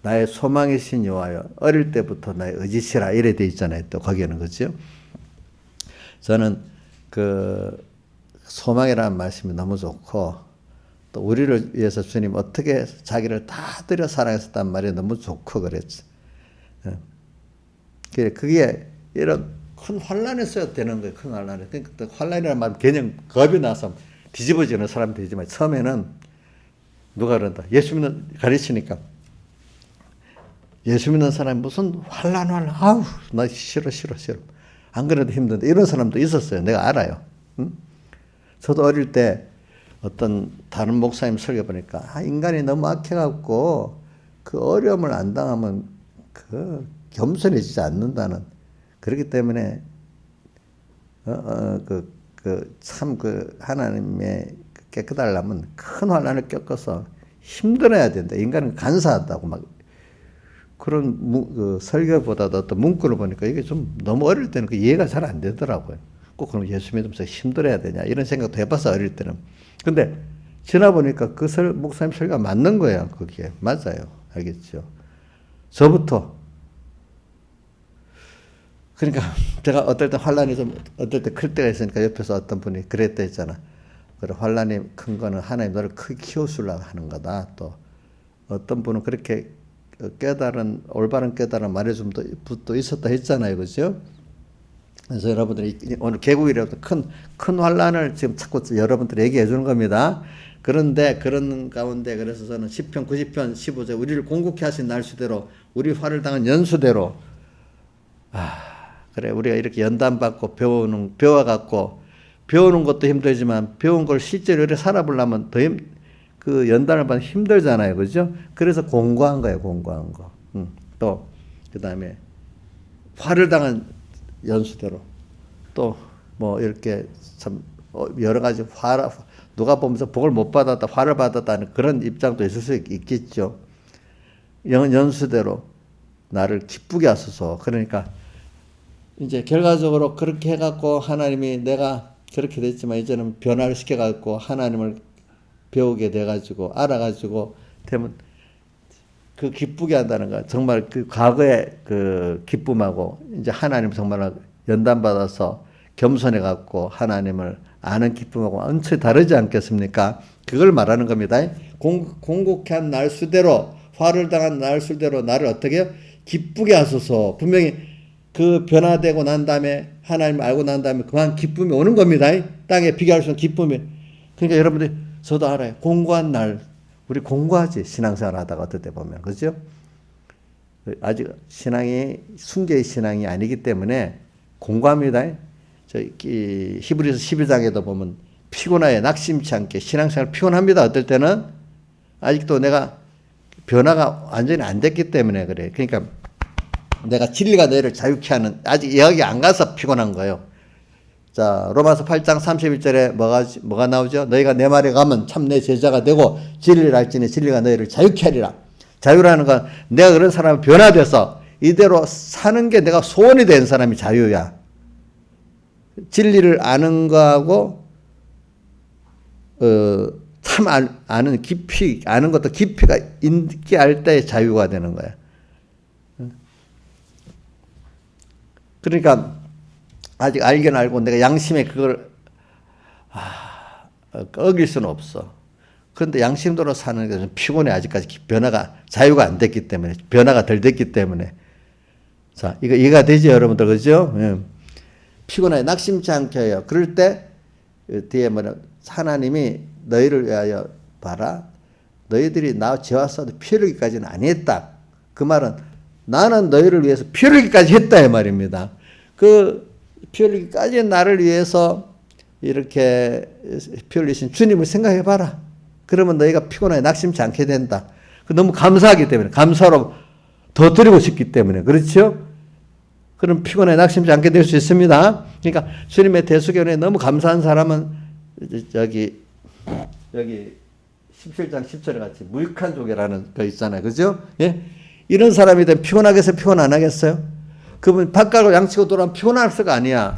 [SPEAKER 1] 나의 소망이신 여호와여 어릴 때부터 나의 의지시라 이래 돼 있잖아요. 또 거기에는 그렇죠? 저는 그 소망이라는 말씀이 너무 좋고 또 우리를 위해서 주님 어떻게 자기를 다 드려 사랑했었단 말이 너무 좋고 그랬지. 그게 이런 큰 환란에서 되는 거예요. 큰 환란에. 그러니까 환란이라는 말 개념 겁이 나서 뒤집어지는 사람 되지만 처음에는 누가 그런다. 예수 믿는 가르치니까 예수 믿는 사람이 무슨 환란 아우 나 싫어. 안 그래도 힘든데 이런 사람도 있었어요. 내가 알아요. 응? 저도 어릴 때 어떤 다른 목사님 설교 보니까 인간이 너무 악해갖고 그 어려움을 안 당하면 그 겸손해지지 않는다는 그렇기 때문에 참 하나님의 깨끗하려면 큰 환난을 겪어서 힘들어야 된다. 인간은 간사하다고 막 그런 그 설교보다도 어떤 문구를 보니까 이게 좀 너무 어릴 때는 그 이해가 잘 안 되더라고요. 꼭 그럼 예수 믿으면서 힘들어야 되냐 이런 생각도 해봤어 어릴 때는. 근데 지나 보니까 그 목사님 설교가 맞는 거예요. 그게 맞아요. 알겠죠? 저부터 그러니까 제가 어떨 때 환란이 좀 어떨 때 클 때가 있으니까 옆에서 어떤 분이 그랬다 했잖아. 그래 환란이 큰 거는 하나님 너를 크게 키워주려고 하는 거다. 또 어떤 분은 그렇게 올바른 깨달음 말해준 분도 있었다 했잖아요. 그죠? 그래서 여러분들이 오늘 개국이라도 큰 환란을 지금 자꾸 여러분들이 얘기해 주는 겁니다. 그런데 그런 가운데 그래서 저는 10편 90편 15절 우리를 공국케 하신 날수대로 우리 화를 당한 연수대로 그래 우리가 이렇게 연단받고 배워갖고 배우는 것도 힘들지만 배운 걸 실제로 이렇게 살아보려면 그 연단을 받으면 힘들잖아요. 그죠? 그래서 공고한 거예요. 공고한 거. 또 그 다음에 화를 당한 연수대로 또 뭐 이렇게 참 여러 가지 누가 보면서 복을 못 받았다 화를 받았다는 그런 입장도 있을 수 있겠죠. 연수대로 나를 기쁘게 하소서. 그러니까 이제 결과적으로 그렇게 해갖고 하나님이 내가 그렇게 됐지만 이제는 변화를 시켜갖고 하나님을 배우게 돼가지고 알아가지고 되면 그 기쁘게 한다는 거 정말 그 과거의 그 기쁨하고 이제 하나님 정말 연단받아서 겸손해갖고 하나님을 아는 기쁨하고 완전히 다르지 않겠습니까? 그걸 말하는 겁니다. 공곡케 한 날수대로 화를 당한 날수대로 나를 어떻게 해요? 기쁘게 하소서. 분명히 그 변화되고 난 다음에 하나님을 알고 난 다음에 그만 기쁨이 오는 겁니다. 땅에 비교할 수 없는 기쁨이. 그러니까 여러분들 저도 알아요. 공고한 날 우리 공고하지 신앙생활 하다가 어떨 때 보면 그죠? 아직 순교의 신앙이 아니기 때문에 공고합니다. 히브리서 12장에도 보면 피곤하여 낙심치 않게 신앙생활 피곤합니다. 어떨 때는 아직도 내가 변화가 완전히 안 됐기 때문에 그래. 그러니까 내가 진리가 너희를 자유케 하는 아직 여기 안 가서 피곤한 거예요. 자, 로마서 8장 31절에 뭐가 나오죠? 너희가 내 말에 가면 참 내 제자가 되고 진리를 알지니 진리가 너희를 자유케 하리라. 자유라는 건 내가 그런 사람이 변화돼서 이대로 사는 게 내가 소원이 된 사람이 자유야. 진리를 아는 거하고 참 아는 깊이, 아는 것도 깊이가 있게 할 때 자유가 되는 거야. 그러니까 아직 알긴 알고 내가 양심에 그걸 어길 수는 없어. 그런데 양심대로 사는 게 좀 피곤해. 아직까지 변화가 자유가 안 됐기 때문에, 변화가 덜 됐기 때문에. 자, 이거 이해가 되죠, 여러분들, 그죠? 예. 피곤해, 낙심치 않게 해요. 그럴 때 뒤에 뭐냐, 하나님이 너희를 위하여 봐라. 너희들이 나 죄와 싸도 피 흘리기까지는 안 했다. 그 말은 나는 너희를 위해서 피 흘리기까지 했다 이 말입니다. 그 피 흘리기까지 나를 위해서 이렇게 피 흘리신 주님을 생각해 봐라. 그러면 너희가 피곤하게 낙심치 않게 된다. 너무 감사하기 때문에, 감사로 더 드리고 싶기 때문에, 그렇죠? 그럼 피곤해 낙심치 않게 될 수 있습니다. 그러니까 주님의 대수견에 너무 감사한 사람은 여기 17장 10절에 같이 무익한 조개라는 거 있잖아요. 그죠? 예? 이런 사람이 되면 피곤하겠어요? 피곤 안 하겠어요? 그분 밥 가고 양치고 돌아오면 피곤할 수가 아니야.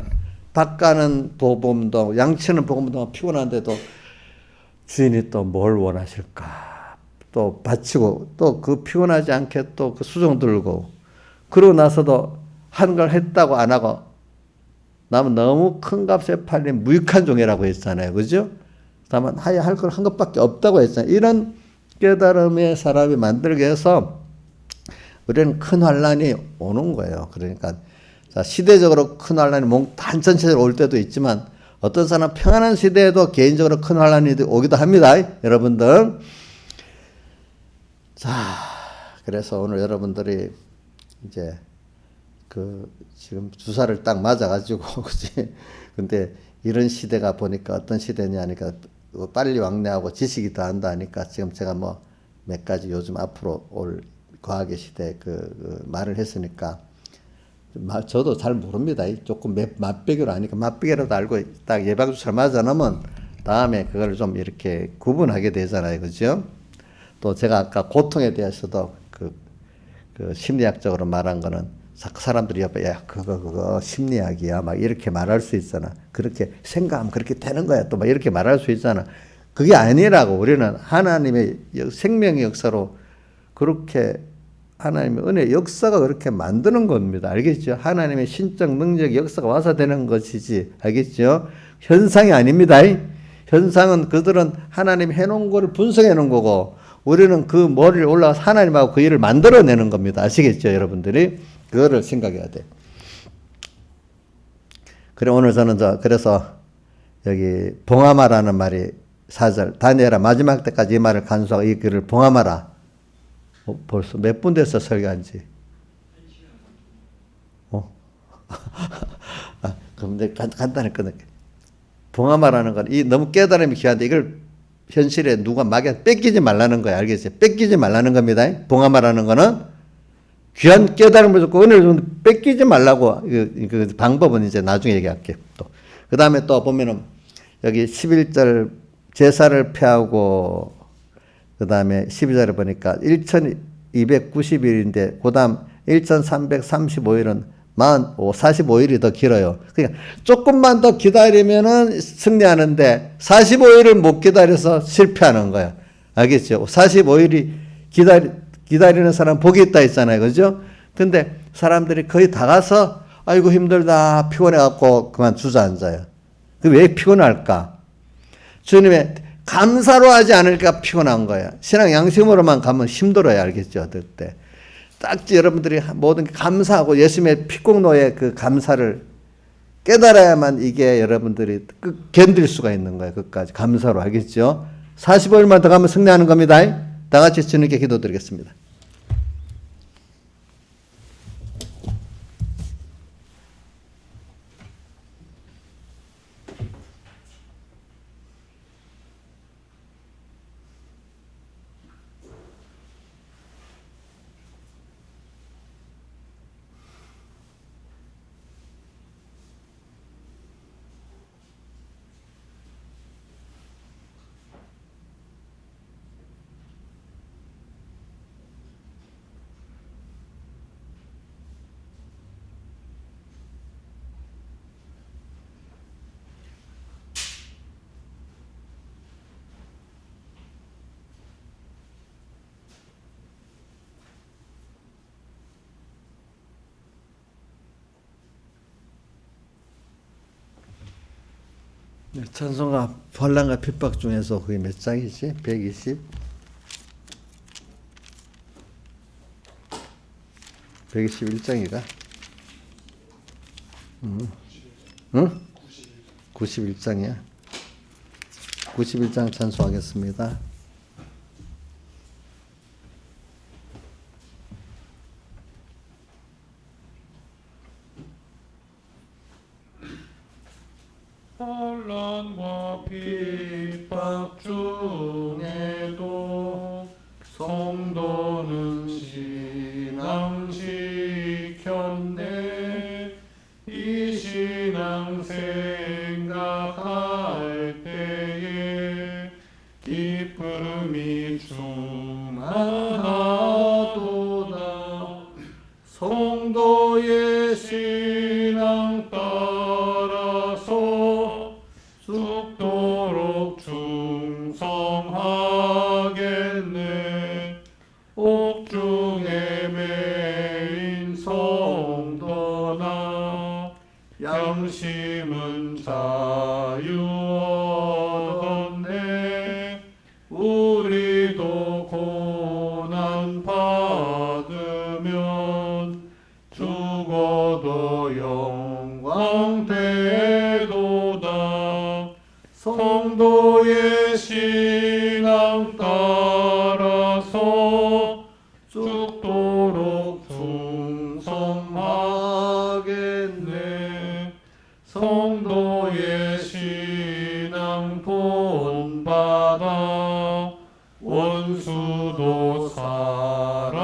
[SPEAKER 1] 밥 가는 복음도 양치는 복음도 피곤한데도 주인이 또 뭘 원하실까? 또 바치고 또 그 피곤하지 않게 또 그 수종 들고 그러고 나서도 한 걸 했다고 안 하고 남은 너무 큰 값에 팔린 무익한 종이라고 했잖아요. 그죠? 다만 하야 할 걸 한 것밖에 없다고 했잖아요. 이런 깨달음의 사람이 만들게 해서 우리는 큰 환란이 오는 거예요. 그러니까 자, 시대적으로 큰 환란이 몽탄 전체적으로 올 때도 있지만 어떤 사람 평안한 시대에도 개인적으로 큰 환란이 오기도 합니다. 여러분들. 자, 그래서 오늘 여러분들이 이제 지금 주사를 딱 맞아가지고, 그치? 근데 이런 시대가 보니까 어떤 시대냐 하니까 빨리 왕래하고 지식이 더 한다 하니까 지금 제가 뭐 몇 가지 요즘 앞으로 올 과학의 시대 말을 했으니까 저도 잘 모릅니다. 조금 맛배기로 아니까 맛배기라도 알고 딱 예방주사를 맞아 놓으면 다음에 그걸 좀 이렇게 구분하게 되잖아요. 그죠? 또 제가 아까 고통에 대해서도 그 심리학적으로 말한 거는 사람들이 옆에 야 그거 심리학이야 막 이렇게 말할 수 있잖아. 그렇게 생각하면 그렇게 되는 거야 또 막 이렇게 말할 수 있잖아. 그게 아니라고. 우리는 하나님의 생명의 역사로 그렇게 하나님의 은혜 역사가 그렇게 만드는 겁니다. 알겠죠? 하나님의 신적 능력 역사가 와서 되는 것이지. 알겠죠? 현상이 아닙니다. 현상은 그들은 하나님이 해놓은 거를 분석해 놓은 거고 우리는 그 머리를 올라가서 하나님하고 그 일을 만들어내는 겁니다. 아시겠죠? 여러분들이? 그거를 생각해야 돼. 그래, 오늘 저는 그래서 여기 봉하마라는 말이 4절, 다니엘아 마지막 때까지 이 말을 간수하고 이 글을 봉하마라. 벌써 몇 분 됐어, 설교한 지? 그럼 내가 간단히 끊을게. 봉하마라는 건 너무 깨달음이 귀한데 이걸 현실에 누가 막에 뺏기지 말라는 거야. 알겠어요? 뺏기지 말라는 겁니다. 봉하마라는 거는 귀한 깨달음을 듣고 은혜를 좀 뺏기지 말라고. 그 방법은 이제 나중에 얘기할게요. 그 다음에 또 보면은 여기 11절 제사를 폐하고 그 다음에 12절에 보니까 1290일인데 그 다음 1335일은 45일이 더 길어요. 그러니까 조금만 더 기다리면은 승리하는데 45일을 못 기다려서 실패하는 거야. 알겠죠? 45일이 기다리는 사람 복이 있다 했잖아요. 그죠? 근데 사람들이 거의 다 가서 아이고 힘들다 피곤해갖고 그만 주저앉아요. 왜 피곤할까? 주님의 감사로 하지 않을까 피곤한 거야. 신앙 양심으로만 가면 힘들어요. 알겠죠? 어떨 때. 딱 여러분들이 모든 게 감사하고 예수님의 피공로의 그 감사를 깨달아야만 이게 여러분들이 견딜 수가 있는 거예요. 끝까지 감사로. 알겠죠? 45일만 더 가면 승리하는 겁니다. 다 같이 주님께 기도드리겠습니다. 찬송가 환난과 핍박 중에서 그게 몇 장이지? 120? 121장이가? 응? 91장이야. 91장 찬송하겠습니다.
[SPEAKER 3] 환난과 핍박 중에도 성도는 신앙 지켰네. 이 신앙 생각할 때에 기쁨이 충만하도다. 성도의 신앙 따라서 죽도록 충성하겠네. 옥중에 매인 성도나 양심은 자유 얻었네. 우리도 고난 받으면 죽어도 영광 되도다. 성도의 신앙 따라서 죽도록 충성하겠네. 성도의 신앙 본받아 원수도 사랑하겠네.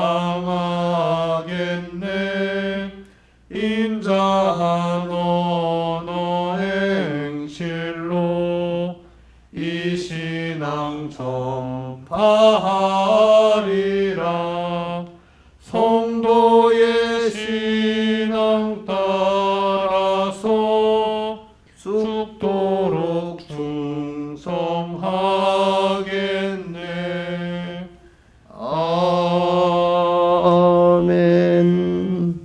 [SPEAKER 3] 인자한 언어 행실로 이 신앙 전파하리라. 성도의 신앙 따라서 죽도록 충성하겠네.
[SPEAKER 1] 아멘.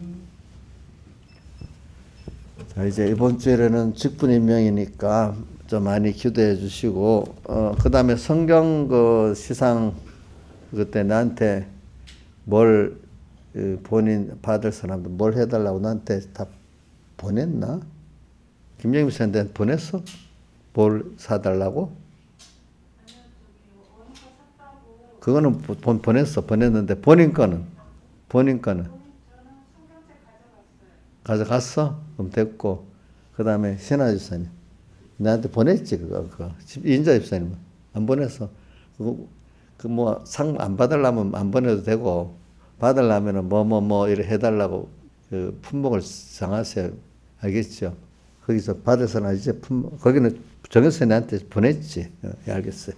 [SPEAKER 1] 자, 이제 이번 주에는 직분임명이니까 좀 많이 기도해 주시고, 그 다음에 성경 그 시상 그때 나한테 뭘 본인 받을 사람들 뭘 해달라고 나한테 다 보냈나? 김영임 씨한테 보냈어? 뭘 사달라고? 그거는 보냈는데 본인 거는? 가져갔어? 그럼 됐고, 그 다음에 신하 집사님 나한테 보냈지 그거 인자 집사님은 안 보냈어. 그 뭐 상 안 받으려면 안 보내도 되고, 받으려면은 뭐 이렇게 해달라고 그 품목을 정하세요. 알겠죠? 거기서 받을 사람 이제 거기는 정해서 나한테 보냈지. 예, 알겠어요.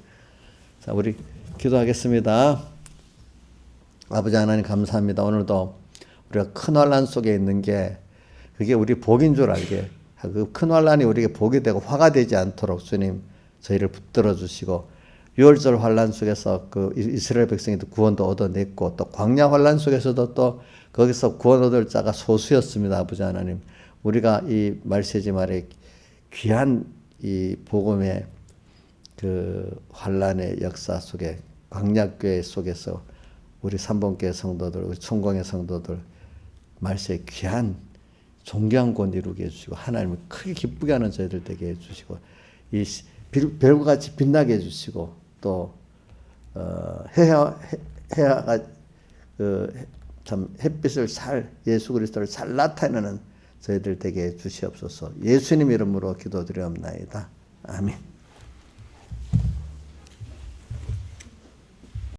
[SPEAKER 1] 자, 우리 기도하겠습니다. 아버지 하나님 감사합니다. 오늘도 우리가 큰 환난 속에 있는 게 그게 우리 복인 줄 알게, 그 큰 환난이 우리에게 복이 되고 화가 되지 않도록 주님 저희를 붙들어 주시고, 6월절 환난 속에서 그 이스라엘 백성이도 구원도 얻어냈고, 또 광야 환난 속에서도 또 거기서 구원 얻을 자가 소수였습니다. 아버지 하나님, 우리가 이 말세지 말에 귀한 이 복음의 그 환난의 역사 속에, 광야교회 속에서 우리 삼봉교회 성도들, 우리 총광의 성도들 말세에 귀한 존귀한 권 이루게 해주시고, 하나님을 크게 기쁘게 하는 저희들 되게 해주시고, 이 별과 같이 빛나게 해주시고, 또 해야가 참 햇빛을 예수 그리스도를 잘 나타내는 저희들 되게 해주시옵소서. 예수님 이름으로 기도드리옵나이다. 아멘.